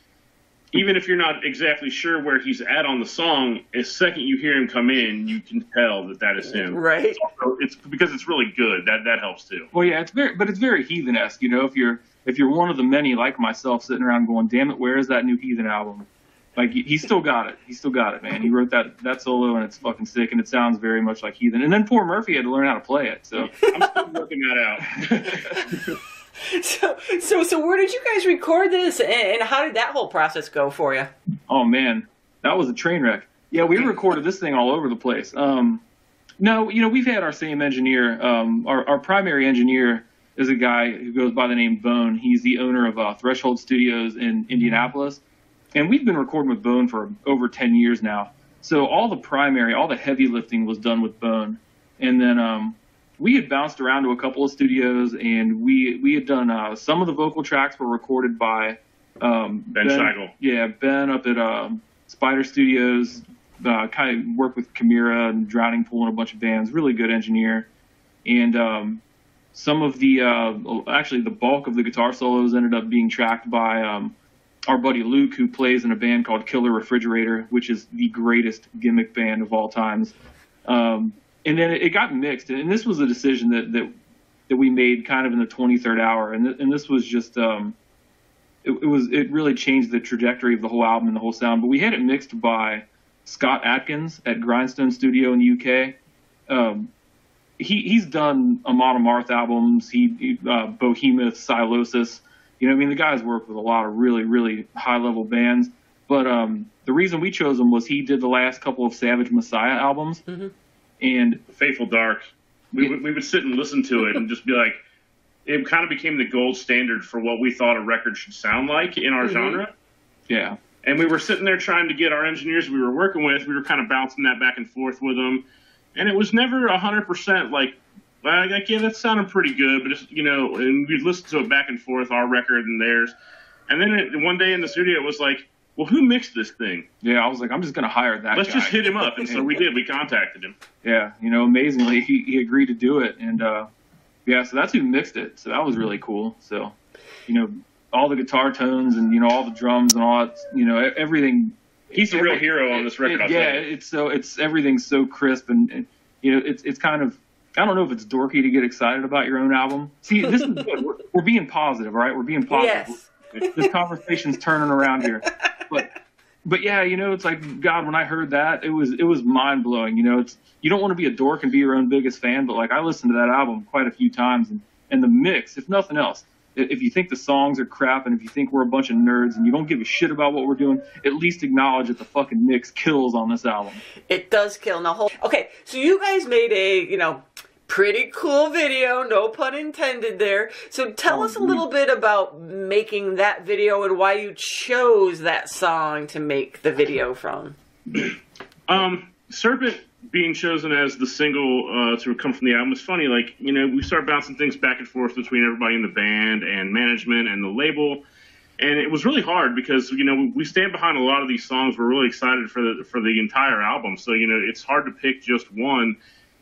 Speaker 3: even if you're not exactly sure where he's at on the song, the second you hear him come in, you can tell that is him.
Speaker 1: Right.
Speaker 3: It's because it's really good. That helps too.
Speaker 2: Well, yeah, it's very Heathen-esque. You know, if you're one of the many like myself sitting around going, damn it, where is that new Heathen album? Like, he still got it. He still got it, man. He wrote that solo, and it's fucking sick, and it sounds very much like Heathen. And then poor Murphy had to learn how to play it. So
Speaker 3: I'm still working that out.
Speaker 1: So where did you guys record this, and how did that whole process go for you?
Speaker 2: Oh, man, that was a train wreck. Yeah, we recorded this thing all over the place. No, you know, we've had our same engineer. Our primary engineer is a guy who goes by the name Bone. He's the owner of Threshold Studios in Indianapolis, and we've been recording with Bone for over 10 years now. So all the heavy lifting was done with Bone, and then we had bounced around to a couple of studios, and we had done some of the vocal tracks were recorded by
Speaker 3: Ben Scheigel.
Speaker 2: Yeah, Ben up at Spider Studios. kind of worked with Chimera and Drowning Pool and a bunch of bands. Really good engineer. And some of the actually the bulk of the guitar solos ended up being tracked by our buddy Luke, who plays in a band called Killer Refrigerator, which is the greatest gimmick band of all times. And then it got mixed, and this was a decision that we made kind of in the 23rd hour, and this was just it really changed the trajectory of the whole album and the whole sound. But we had it mixed by Scott Atkins at Grindstone Studio in the UK. He's done Amon Amarth albums, Behemoth, Silosis. You know, I mean, the guy's worked with a lot of really, really high-level bands. But the reason we chose him was he did the last couple of Savage Messiah albums. Mm-hmm. And
Speaker 3: Faithful Dark. We would sit and listen to it and just be like, it kind of became the gold standard for what we thought a record should sound like in our genre. Yeah. And we were sitting there trying to get our engineers we were working with, we were kind of bouncing that back and forth with them. And it was never 100% like, yeah, that sounded pretty good, but it's, you know, and we'd listen to it back and forth, our record and theirs. And then one day in the studio, it was like, well, who mixed this thing?
Speaker 2: Yeah, I was like, I'm just going to hire that
Speaker 3: Let's
Speaker 2: guy.
Speaker 3: just hit him up. And so we did. We contacted him.
Speaker 2: Yeah, you know, amazingly, he agreed to do it. And, yeah, so that's who mixed it. So that was really cool. So, you know, all the guitar tones and, you know, all the drums and all that, you know, everything.
Speaker 3: He's the real hero on this record, I'll tell you.
Speaker 2: It's everything's so crisp and, you know, it's kind of, I don't know if it's dorky to get excited about your own album. See, this is good. We're being positive, all right? We're being positive. Yes. This conversation's turning around here. But yeah, you know, it's like, God, when I heard that, it was mind blowing. You know, you don't want to be a dork and be your own biggest fan, but like I listened to that album quite a few times, and the mix, if nothing else, if you think the songs are crap and if you think we're a bunch of nerds and you don't give a shit about what we're doing, at least acknowledge that the fucking mix kills on this album.
Speaker 1: It does kill. Okay, so you guys made a, you know, pretty cool video, no pun intended there. So tell us a little bit about making that video and why you chose that song to make the video from.
Speaker 3: Serpent being chosen as the single to come from the album is funny. Like, you know, we start bouncing things back and forth between everybody in the band and management and the label. And it was really hard because, you know, we stand behind a lot of these songs. We're really excited for the entire album. So, you know, it's hard to pick just one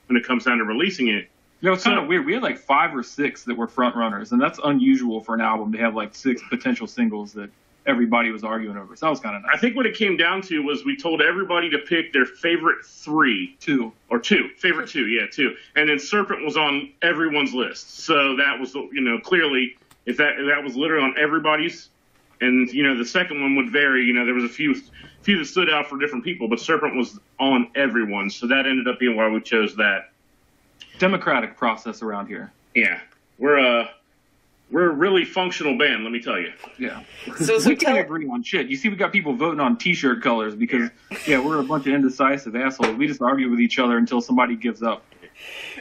Speaker 3: when it comes down to releasing it.
Speaker 2: You know, it's kind of weird. We had like 5 or 6 that were front runners, and that's unusual for an album to have like 6 potential singles that everybody was arguing over. So that was kind of nice.
Speaker 3: I think what it came down to was we told everybody to pick their favorite 3.
Speaker 2: 2.
Speaker 3: Or 2. Favorite 2, yeah, 2. And then Serpent was on everyone's list. So that was, you know, clearly, if that was literally on everybody's, and, you know, the second one would vary. You know, there was a few that stood out for different people, but Serpent was on everyone. So that ended up being why we chose that.
Speaker 2: Democratic process around here.
Speaker 3: Yeah. We're a really functional band, let me tell you.
Speaker 2: Yeah. So we can't agree on shit. You see, we got people voting on T-shirt colors because, yeah, we're a bunch of indecisive assholes. We just argue with each other until somebody gives up.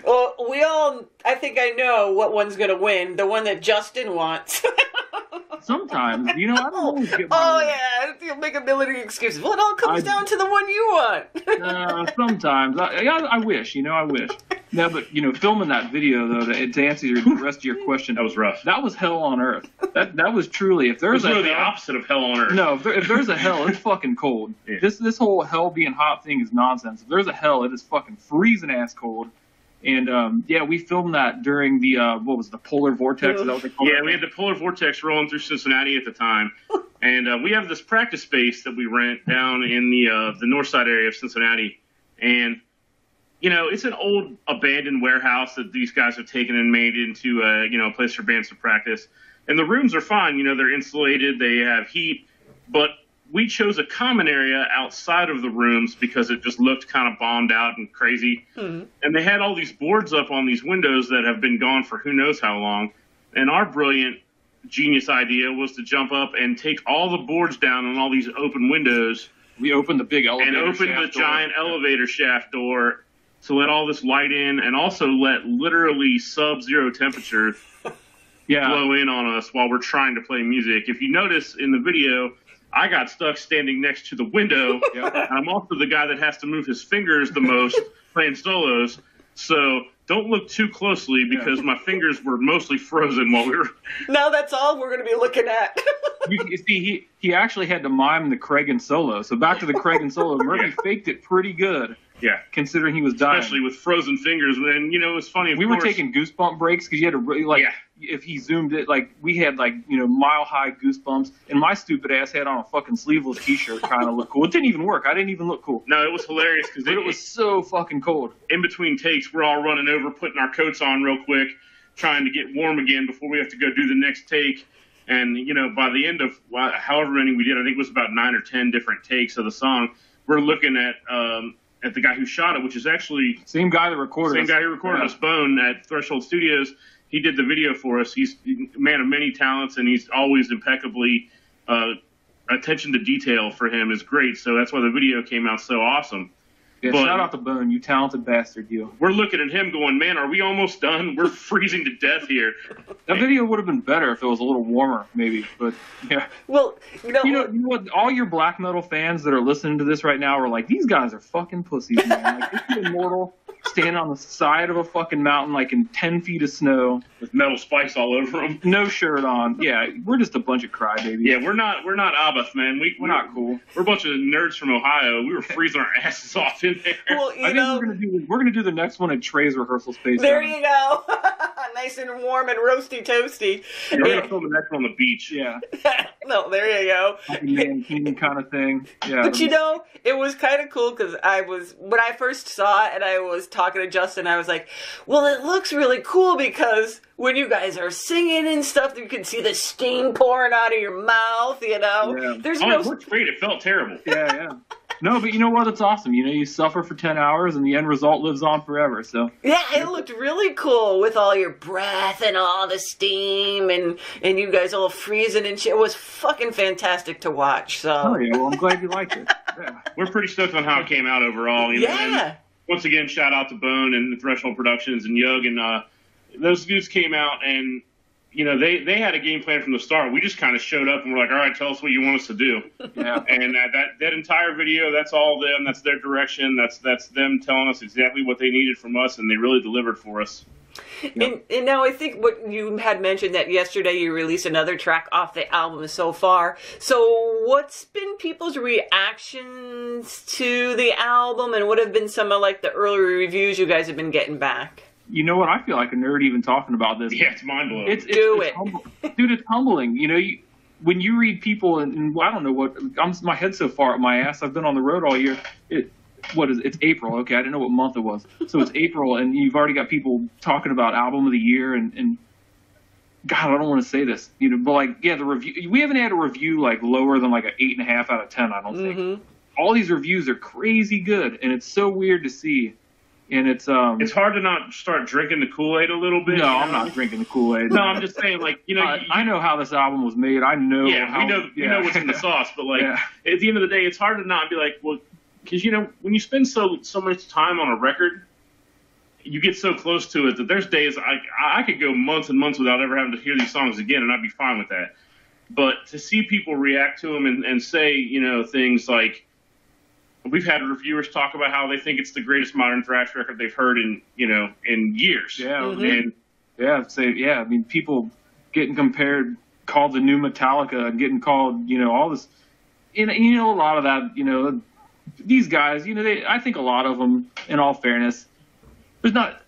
Speaker 1: Well, I think I know what one's going to win. The one that Justin wants.
Speaker 2: Sometimes, you know, I don't always get my
Speaker 1: way. Yeah, you'll make a million excuses. Well, it all comes down to the one you want.
Speaker 2: Sometimes. I wish, you know, I wish. No, but, you know, filming that video, though, to answer the rest of your question.
Speaker 3: That was rough.
Speaker 2: That was hell on earth. That was truly, if there's
Speaker 3: really the opposite of hell on earth.
Speaker 2: No, if there's a hell, it's fucking cold. Yeah. This whole hell being hot thing is nonsense. If there's a hell, it is fucking freezing ass cold. And, yeah, we filmed that during the, what was it, the polar vortex? Is that what they call it?
Speaker 3: Yeah, we had the polar vortex rolling through Cincinnati at the time. And we have this practice space that we rent down in the north side area of Cincinnati. And, you know, it's an old abandoned warehouse that these guys have taken and made into, you know, a place for bands to practice. And the rooms are fine. You know, they're insulated. They have heat. But we chose a common area outside of the rooms because it just looked kind of bombed out and crazy. Mm-hmm. And they had all these boards up on these windows that have been gone for who knows how long. And our brilliant genius idea was to jump up and take all the boards down on all these open windows.
Speaker 2: We opened the big elevator
Speaker 3: and opened the giant elevator shaft door to let all this light in and also let literally sub-zero temperatures blow in on us while we're trying to play music. If you notice in the video, I got stuck standing next to the window. Yep. And I'm also the guy that has to move his fingers the most playing solos. So don't look too closely because my fingers were mostly frozen while we were.
Speaker 1: Now that's all we're going to be looking at.
Speaker 2: You see, he actually had to mime the Craig and solo. So back to the Craig and solo, Murphy faked it pretty good.
Speaker 3: Yeah,
Speaker 2: considering he was dying,
Speaker 3: especially with frozen fingers. And you know, it was funny.
Speaker 2: We were taking goosebump breaks because you had to really if he zoomed it, we had mile high goosebumps. And my stupid ass had on a fucking sleeveless T-shirt, trying to look cool. It didn't even work. I didn't even look cool.
Speaker 3: No, it was hilarious because
Speaker 2: it was so fucking cold.
Speaker 3: In between takes, we're all running over, putting our coats on real quick, trying to get warm again before we have to go do the next take. And you know, by the end of however many we did, I think it was about 9 or 10 different takes of the song. We're looking at the guy who shot it, which is actually
Speaker 2: same guy that recorded
Speaker 3: us. Same guy who recorded us, Bone, at Threshold Studios. He did the video for us. He's a man of many talents, and he's always impeccably attention to detail for him is great. So that's why the video came out so awesome.
Speaker 2: Yeah, but shout out to Bone, you talented bastard, you.
Speaker 3: We're looking at him going, man, are we almost done? We're freezing to death here.
Speaker 2: That video would have been better if it was a little warmer, maybe. But yeah.
Speaker 1: Well,
Speaker 2: you know what? All your black metal fans that are listening to this right now are like, these guys are fucking pussies, man. Like, this is Immortal standing on the side of a fucking mountain, like in 10 feet of snow,
Speaker 3: with metal spikes all over them,
Speaker 2: no shirt on. Yeah, we're just a bunch of crybabies.
Speaker 3: Yeah, we're not Abath, man. We're
Speaker 2: not cool.
Speaker 3: We're a bunch of nerds from Ohio. We were freezing our asses off in there.
Speaker 1: Well,
Speaker 2: I think we're gonna do the next one at Trey's rehearsal space.
Speaker 1: There you go. Nice and warm and roasty toasty.
Speaker 3: Yeah, we're gonna film the next one on the beach.
Speaker 2: Yeah.
Speaker 1: No, there you go.
Speaker 2: Man king kind of thing. Yeah.
Speaker 1: But you know, it was kind of cool because when I first saw it and I was talking to Justin, I was like, well, it looks really cool because when you guys are singing and stuff, you can see the steam pouring out of your mouth, you know?
Speaker 2: Yeah.
Speaker 3: It looked great. It felt terrible.
Speaker 2: Yeah. No, but you know what? It's awesome. You know, you suffer for 10 hours and the end result lives on forever. So
Speaker 1: yeah, it looked really cool with all your breath and all the steam and you guys all freezing and shit. It was fucking fantastic to watch. So
Speaker 2: oh yeah, well I'm glad you liked it. Yeah.
Speaker 3: We're pretty stoked on how it came out overall. You know? And once again, shout out to Bone and Threshold Productions and Yug, and those dudes came out and you know, they had a game plan from the start. We just kind of showed up and we're like, all right, tell us what you want us to do.
Speaker 2: Yeah.
Speaker 3: And that entire video, that's all them. That's their direction. That's them telling us exactly what they needed from us, and they really delivered for us.
Speaker 1: Yep. And now I think what you had mentioned that yesterday you released another track off the album so far. So what's been people's reactions to the album, and what have been some of like the early reviews you guys have been getting back?
Speaker 2: You know what? I feel like a nerd even talking about this.
Speaker 3: Yeah, it's mind-blowing.
Speaker 2: It's dude, it's humbling. You know, when you read people, and I don't know what, my head's so far up my ass. I've been on the road all year. It's April. Okay, I didn't know what month it was. So it's April, and you've already got people talking about album of the year, and God, I don't want to say this, you know, but like, yeah, the review, we haven't had a review like lower than like an 8.5 out of 10, I don't think. All these reviews are crazy good, and it's so weird to see. And it's
Speaker 3: hard to not start drinking the Kool-Aid a little bit.
Speaker 2: No, I'm not drinking the Kool-Aid.
Speaker 3: No, I'm just saying, like, you know,
Speaker 2: I know how this album was made. I know.
Speaker 3: Yeah, we know what's in the sauce. But like, at the end of the day, it's hard to not be like, well, because you know, when you spend so much time on a record, you get so close to it that there's days I could go months and months without ever having to hear these songs again, and I'd be fine with that. But to see people react to them and say, you know, things like, we've had reviewers talk about how they think it's the greatest modern thrash record they've heard in years.
Speaker 2: Yeah, and I mean, people getting compared, called the new Metallica, and getting called, you know, all this, and you know, a lot of that, you know, these guys, you know, I think a lot of them, in all fairness,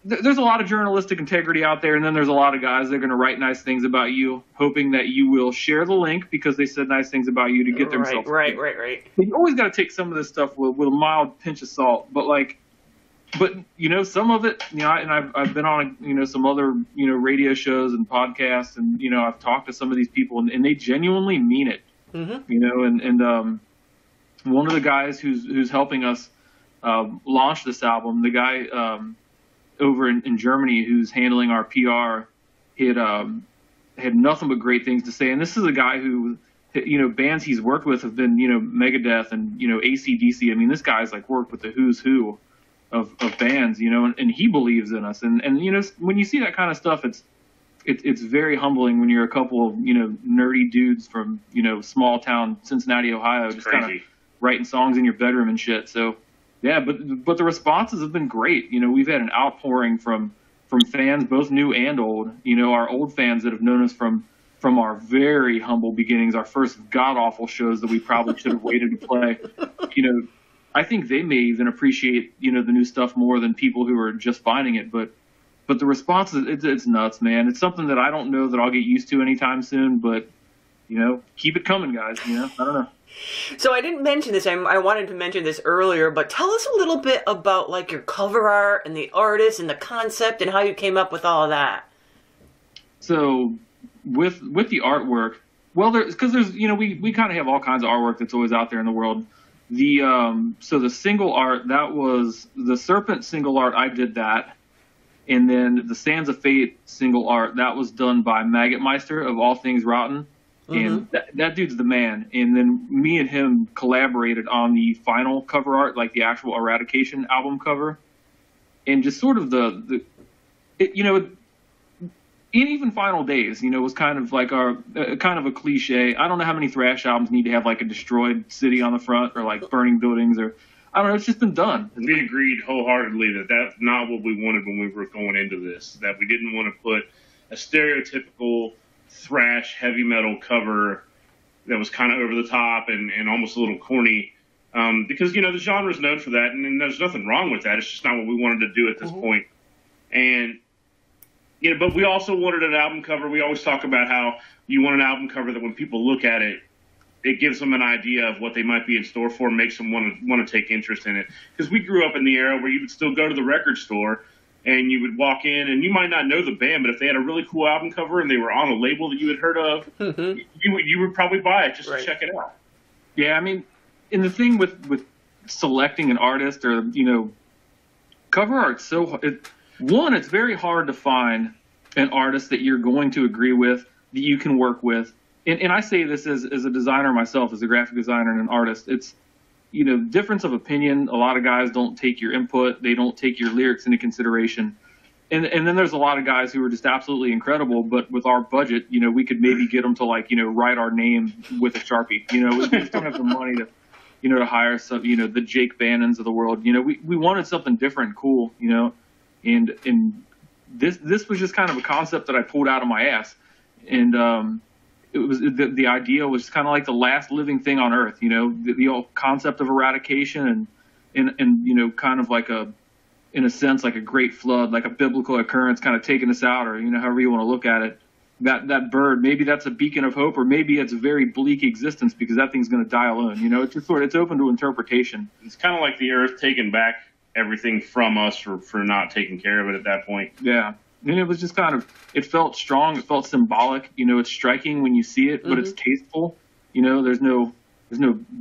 Speaker 2: there's a lot of journalistic integrity out there, and then there's a lot of guys that are going to write nice things about you, hoping that you will share the link because they said nice things about you to get themselves.
Speaker 1: Right.
Speaker 2: You always got to take some of this stuff with a mild pinch of salt, but you know, some of it, you know, and I've been on, you know, some other, you know, radio shows and podcasts, and you know, I've talked to some of these people, and they genuinely mean it. You know, and one of the guys who's helping us launch this album, the guy over in Germany who's handling our PR, had nothing but great things to say. And this is a guy who, you know, bands he's worked with have been, you know, Megadeth and, you know, AC/DC. I mean, this guy's like worked with the who's who of bands, you know, and he believes in us. And you know, when you see that kind of stuff, it's very humbling when you're a couple of, you know, nerdy dudes from, you know, small town Cincinnati, Ohio, just kind of writing songs in your bedroom and shit. So yeah, but the responses have been great. You know, we've had an outpouring from from fans, both new and old. Our old fans that have known us from our very humble beginnings, our first god-awful shows that we probably should have waited to play. I think they may even appreciate, the new stuff more than people who are just finding it. But the response it's nuts, man. It's something that I don't know that I'll get used to anytime soon, but, keep it coming, guys. I don't know.
Speaker 1: So I didn't mention this. I wanted to mention this earlier, but tell us a little bit about like your cover art and the artist and the concept and how you came up with all of that.
Speaker 2: So with the artwork, well, there's we kind of have all kinds of artwork that's always out there in the world. So the single art, that was the Serpent single art. I did that. And then the Sands of Fate single art, that was done by Maggot Meister of All Things Rotten. And that dude's the man. And then me and him collaborated on the final cover art, like the actual Eradication album cover. And just sort of in even Final Days, was kind of like kind of a cliche. I don't know how many thrash albums need to have like a destroyed city on the front or like burning buildings, or I don't know. It's just been done.
Speaker 3: We agreed wholeheartedly that that's not what we wanted when we were going into this. That we didn't want to put a stereotypical thrash heavy metal cover that was kind of over the top and almost a little corny, because the genre is known for that, and there's nothing wrong with that. It's just not what we wanted to do at this point. And but we also wanted an album cover. We always talk about how you want an album cover that when people look at it, it gives them an idea of what they might be in store for, makes them want to take interest in it. Because we grew up in the era where you would still go to the record store and you would walk in, and you might not know the band, but if they had a really cool album cover and they were on a label that you had heard of, you would probably buy it just to check it out.
Speaker 2: Yeah, I mean, and the thing with selecting an artist or, cover art, it's very hard to find an artist that you're going to agree with, that you can work with. And I say this as a designer myself, as a graphic designer and an artist. It's, difference of opinion. A lot of guys don't take your input. They don't take your lyrics into consideration. And then there's a lot of guys who are just absolutely incredible, but with our budget, we could maybe get them to write our name with a Sharpie. We just don't have the money to, to hire some, the Jake Bannons of the world. We wanted something different and cool, and this was just kind of a concept that I pulled out of my ass. And, it was the idea was kind of like the last living thing on Earth, the old concept of eradication and kind of like in a sense, like a great flood, like a biblical occurrence kind of taking us out, or, however you want to look at it. That bird, maybe that's a beacon of hope, or maybe it's a very bleak existence because that thing's going to die alone. It's just it's open to interpretation.
Speaker 3: It's kind of like the Earth taking back everything from us for not taking care of it at that point.
Speaker 2: Yeah. And it was just kind of, it felt strong. It felt symbolic. It's striking when you see it, but it's tasteful. There's no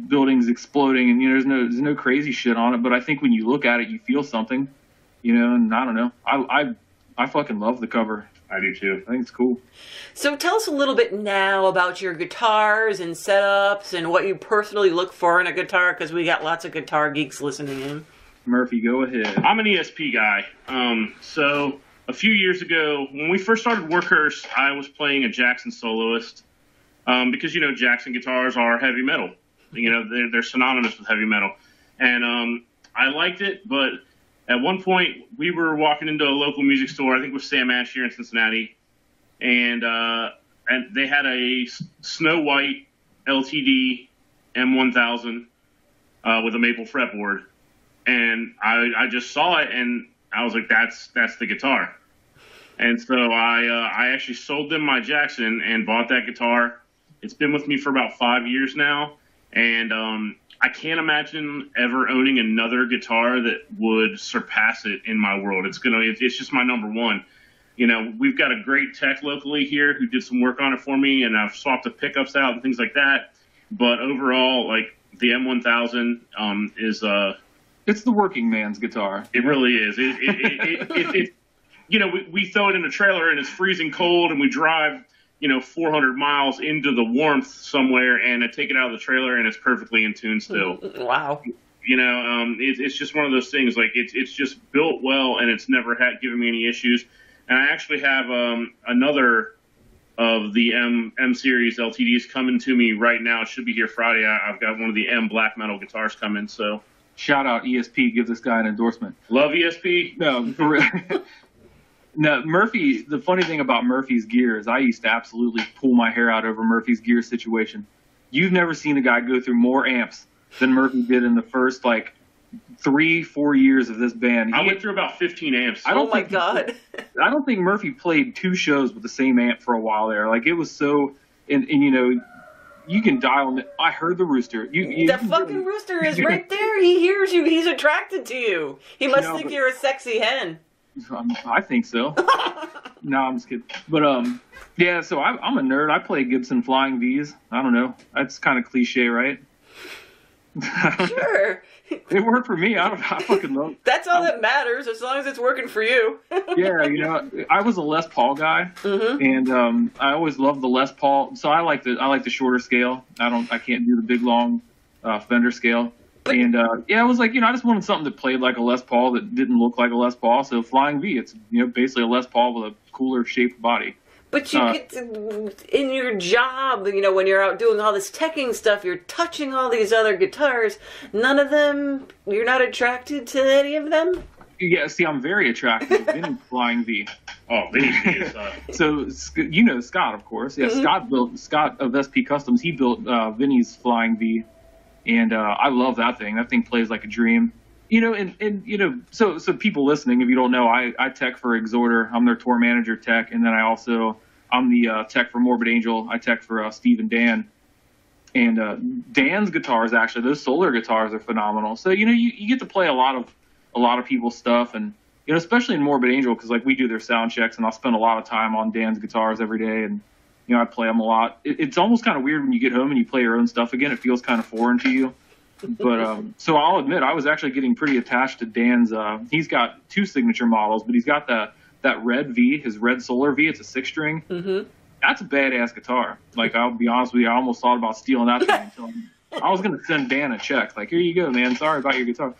Speaker 2: buildings exploding, and there's no crazy shit on it. But I think when you look at it, you feel something. And I don't know. I fucking love the cover.
Speaker 3: I do too.
Speaker 2: I think it's cool.
Speaker 1: So tell us a little bit now about your guitars and setups and what you personally look for in a guitar, because we got lots of guitar geeks listening in.
Speaker 2: Murphy, go ahead.
Speaker 3: I'm an ESP guy. So a few years ago, when we first started Workhorse, I was playing a Jackson soloist, because, Jackson guitars are heavy metal. They're synonymous with heavy metal. And I liked it, but at one point we were walking into a local music store, I think it was Sam Ash here in Cincinnati, and they had a Snow White LTD M1000 with a maple fretboard. And I just saw it, and I was like, that's the guitar. And so I actually sold them my Jackson and bought that guitar. It's been with me for about 5 years now. And I can't imagine ever owning another guitar that would surpass it in my world. It's just my number one. We've got a great tech locally here who did some work on it for me, and I've swapped the pickups out and things like that. But overall, the M1000 is
Speaker 2: it's the working man's guitar.
Speaker 3: It really is. We throw it in a trailer and it's freezing cold, and we drive, 400 miles into the warmth somewhere, and I take it out of the trailer and it's perfectly in tune still.
Speaker 1: Wow.
Speaker 3: It's just one of those things. It's just built well, and it's never given me any issues. And I actually have another of the M series LTDs coming to me right now. It should be here Friday. I've got one of the M black metal guitars coming, so.
Speaker 2: Shout out ESP, give this guy an endorsement.
Speaker 3: Love ESP.
Speaker 2: No, for real. No, Murphy, the funny thing about Murphy's gear is I used to absolutely pull my hair out over Murphy's gear situation. You've never seen a guy go through more amps than Murphy did in the first, 3-4 years of this band.
Speaker 3: I went through about 15 amps.
Speaker 1: Oh my God.
Speaker 2: I don't think Murphy played 2 shows with the same amp for a while there. Like, it was so, and you can dial it. I heard the rooster.
Speaker 1: The fucking rooster is right there. He hears you. He's attracted to you. He must think you're a sexy hen.
Speaker 2: I think so. No, I'm just kidding. But yeah. So I'm a nerd. I play Gibson Flying V's. I don't know. That's kind of cliche, right?
Speaker 1: Sure.
Speaker 2: It worked for me. I fucking love it.
Speaker 1: That's all that matters, as long as it's working for you.
Speaker 2: Yeah, I was a Les Paul guy, and I always loved the Les Paul. So I like the shorter scale. I can't do the big long Fender scale. And I was like, I just wanted something that played like a Les Paul that didn't look like a Les Paul. So Flying V, it's basically a Les Paul with a cooler shaped body.
Speaker 1: But you get to, in your job, when you're out doing all this teching stuff, you're touching all these other guitars. None of them, you're not attracted to any of them?
Speaker 2: Yeah, see, I'm very attracted to Vinny Flying V.
Speaker 3: Oh, Vinny is.
Speaker 2: So, Scott, of course. Yeah, Scott of SP Customs, he built Vinny's Flying V. And I love that thing. That thing plays like a dream. So people listening, if you don't know, I tech for Exhorter. I'm their tour manager tech, and then I'm the tech for Morbid Angel. I tech for Steve and Dan. And Dan's guitars, actually, those Solar guitars are phenomenal. So you get to play a lot of people's stuff, and especially in Morbid Angel, because we do their sound checks, and I'll spend a lot of time on Dan's guitars every day, and I play them a lot. It's almost kind of weird when you get home and you play your own stuff again. It feels kind of foreign to you. But so I'll admit, I was actually getting pretty attached to Dan's. He's got 2 signature models, but he's got that red V, his red Solar V. It's a 6-string. Mm-hmm. That's a badass guitar. I'll be honest with you, I almost thought about stealing that thing until I was going to send Dan a check. Here you go, man. Sorry about your guitar.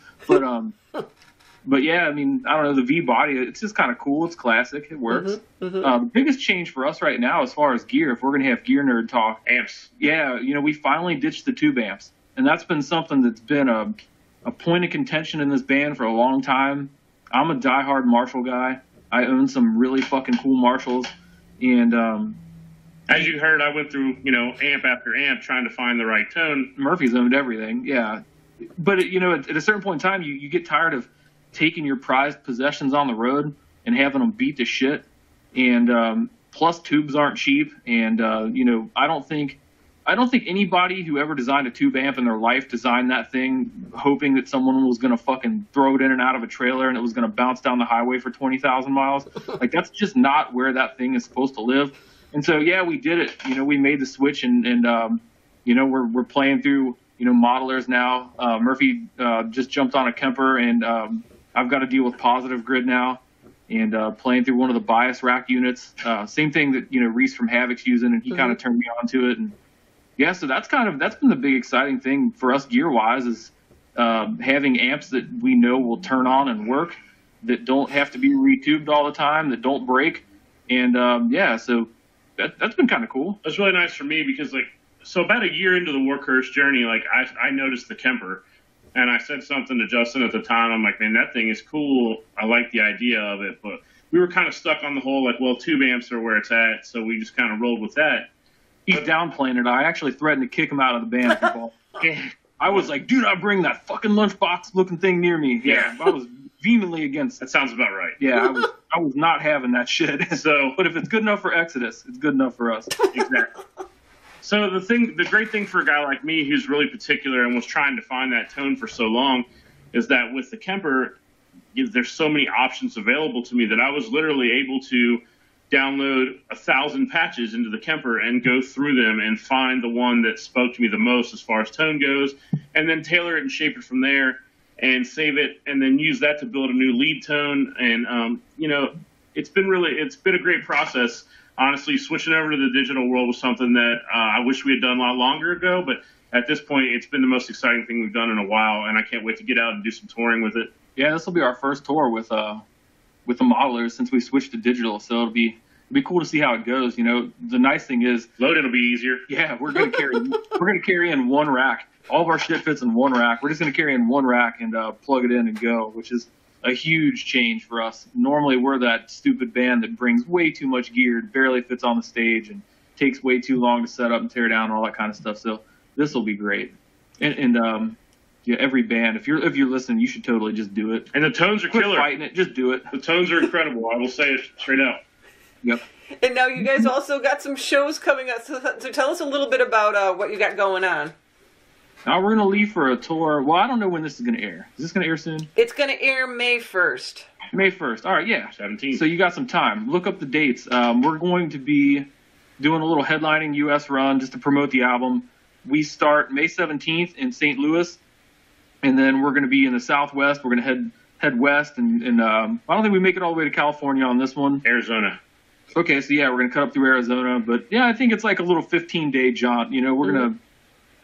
Speaker 2: But yeah, I don't know, the V body, it's just kind of cool. It's classic. It works. Mm-hmm, mm-hmm. The biggest change for us right now as far as gear, if we're going to have gear nerd talk,
Speaker 3: amps.
Speaker 2: Yeah, we finally ditched the tube amps. And that's been something that's been a point of contention in this band for a long time. I'm a diehard Marshall guy. I own some really fucking cool Marshalls. And
Speaker 3: as you heard, I went through, amp after amp trying to find the right tone.
Speaker 2: Murphy's owned everything, yeah. But, at a certain point in time, you get tired of taking your prized possessions on the road and having them beat to shit. And plus tubes aren't cheap. And, I don't think anybody who ever designed a tube amp in their life designed that thing hoping that someone was going to fucking throw it in and out of a trailer and it was going to bounce down the highway for 20,000 miles. That's just not where that thing is supposed to live. And so, yeah, we did it. We made the switch and we're playing through, modelers now. Murphy just jumped on a Kemper, and I've got to deal with Positive Grid now, and playing through one of the bias rack units. Same thing that, Reese from Havoc's using, and he kind of turned me on to it. And yeah, so that's been the big exciting thing for us gear wise is having amps that we know will turn on and work, that don't have to be retubed all the time, that don't break. And yeah, so that's been kind of cool.
Speaker 3: That's really nice for me because so about a year into the Workhorse journey, I noticed the Kemper, and I said something to Justin at the time. I'm like, man, that thing is cool. I like the idea of it, but we were kind of stuck on the whole tube amps are where it's at, so we just kind of rolled with that.
Speaker 2: He's downplaying it. I actually threatened to kick him out of the band. I was like, do not bring that fucking lunchbox looking thing near me. Yeah, I was vehemently against it.
Speaker 3: That sounds about right.
Speaker 2: Yeah, I was not having that shit. So, but if it's good enough for Exodus, it's good enough for us.
Speaker 3: Exactly. So the great thing for a guy like me who's really particular and was trying to find that tone for so long is that with the Kemper, there's so many options available to me that I was literally able to download 1,000 patches into the Kemper and go through them and find the one that spoke to me the most as far as tone goes, and then tailor it and shape it from there and save it and then use that to build a new lead tone. And, it's been a great process. Honestly, switching over to the digital world was something that I wish we had done a lot longer ago, but at this point, it's been the most exciting thing we've done in a while, and I can't wait to get out and do some touring with it.
Speaker 2: Yeah, this will be our first tour with the modelers since we switched to digital, so it'll be cool to see how it goes. The nice thing is
Speaker 3: loading will be easier.
Speaker 2: Yeah, we're gonna carry in one rack. All of our shit fits in one rack. We're just gonna carry in one rack and plug it in and go, which is a huge change for us. Normally, we're that stupid band that brings way too much gear, barely fits on the stage, and takes way too long to set up and tear down and all that kind of stuff. So this will be great. And yeah, every band, if you're listening, you should totally just do it.
Speaker 3: And the tones are
Speaker 2: Quit
Speaker 3: killer.
Speaker 2: fighting it, just do it.
Speaker 3: The tones are incredible. I will say it straight out.
Speaker 2: Yep.
Speaker 1: And now you guys also got some shows coming up. So tell us a little bit about what you got going on.
Speaker 2: Now we're going to leave for a tour. Well, I don't know when this is going to air. Is this going to air soon?
Speaker 1: It's going to air May 1st.
Speaker 2: May 1st. All right, yeah.
Speaker 3: 17th.
Speaker 2: So you got some time. Look up the dates. We're going to be doing a little headlining U.S. run just to promote the album. We start May 17th in St. Louis, and then we're going to be in the Southwest. We're going to head west, and I don't think we make it all the way to California on this one.
Speaker 3: Arizona.
Speaker 2: Okay, so yeah, we're going to cut up through Arizona. But yeah, I think it's like a little 15-day jaunt. You know, we're going to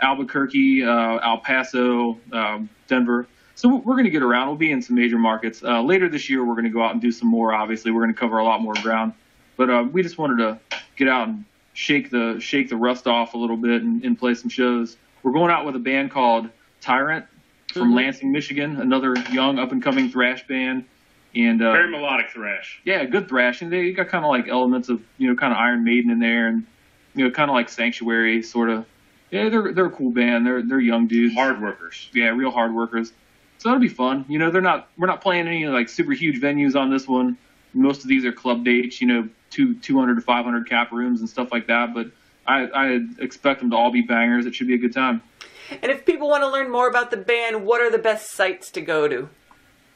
Speaker 2: Albuquerque, El Paso, Denver. So we're going to get around. We'll be in some major markets. Later this year, we're going to go out and do some more, obviously. We're going to cover a lot more ground. But we just wanted to get out and shake the rust off a little bit and play some shows. We're going out with a band called Tyrant from Lansing, Michigan, another young, up-and-coming thrash band. And
Speaker 3: very melodic thrash.
Speaker 2: Yeah, good thrash. And they got kind of like elements of, kind of Iron Maiden in there and, kind of like Sanctuary, sort of. Yeah, they're a cool band. They're young dudes.
Speaker 3: Hard workers.
Speaker 2: Yeah, real hard workers. So that'll be fun. We're not playing any like super huge venues on this one. Most of these are club dates, 200 to 500 cap rooms and stuff like that. But I expect them to all be bangers. It should be a good time.
Speaker 1: And if people want to learn more about the band, what are the best sites to go to?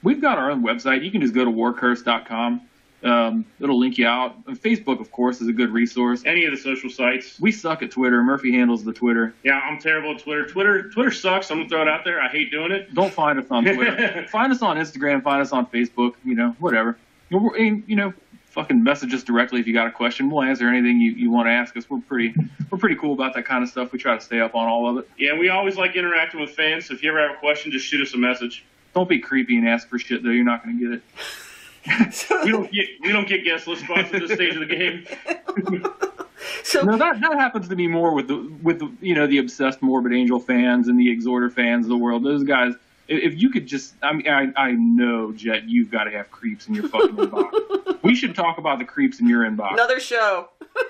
Speaker 2: We've got our own website. You can just go to warcurse.com. It'll link you out. Facebook, of course, is a good resource.
Speaker 3: Any of the social sites.
Speaker 2: We suck at Twitter. Murphy handles the Twitter.
Speaker 3: Yeah, I'm terrible at Twitter. Twitter sucks. I'm going to throw it out there. I hate doing it.
Speaker 2: Don't find us on Twitter. Find us on Instagram. Find us on Facebook. Whatever. Fucking message us directly if you got a question. We'll answer anything you want to ask us. We're pretty cool about that kind of stuff. We try to stay up on all of it.
Speaker 3: Yeah, we always like interacting with fans. So if you ever have a question, just shoot us a message.
Speaker 2: Don't be creepy and ask for shit, though. You're not going to get it.
Speaker 3: we don't get guest list spots at this stage of the game.
Speaker 2: So no, that happens to be more with the obsessed Morbid Angel fans and the Exhorder fans of the world. Those guys, if you could just, I know, Jet, you've got to have creeps in your fucking inbox. We should talk about the creeps in your inbox.
Speaker 1: Another show.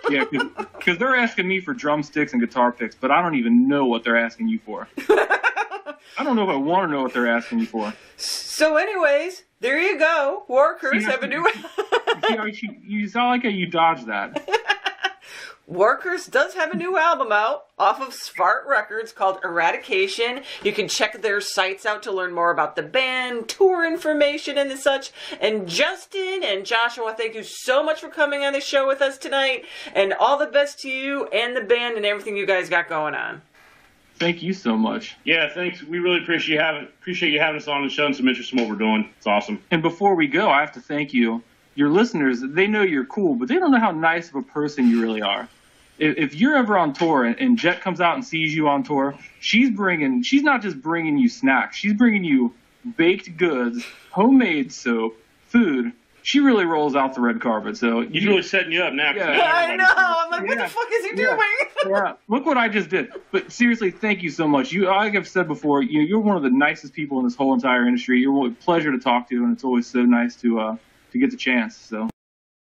Speaker 2: Yeah, because they're asking me for drumsticks and guitar picks, but I don't even know what they're asking you for. I don't know if I want to know what they're asking you for.
Speaker 1: So anyways, there you go. Warcurse have a new...
Speaker 2: You sound like you dodged that.
Speaker 1: Warcurse does have a new album out off of Svart Records called Eradication. You can check their sites out to learn more about the band, tour information, and such. And Justin and Joshua, thank you so much for coming on the show with us tonight. And all the best to you and the band and everything you guys got going on.
Speaker 2: Thank you so much.
Speaker 3: Yeah, thanks. We really appreciate you having us on and showing some interest in what we're doing. It's awesome.
Speaker 2: And before we go, I have to thank you. Your listeners, they know you're cool, but they don't know how nice of a person you really are. If you're ever on tour and Jet comes out and sees you on tour, she's not just bringing you snacks. She's bringing you baked goods, homemade soap, food. She really rolls out the red carpet. So
Speaker 3: he's really setting you up now.
Speaker 1: Yeah. I know. I'm like, what the fuck is he doing?
Speaker 2: Yeah. Look what I just did. But seriously, thank you so much. Like I've said before, you're one of the nicest people in this whole entire industry. You're a pleasure to talk to, and it's always so nice to get the chance. So.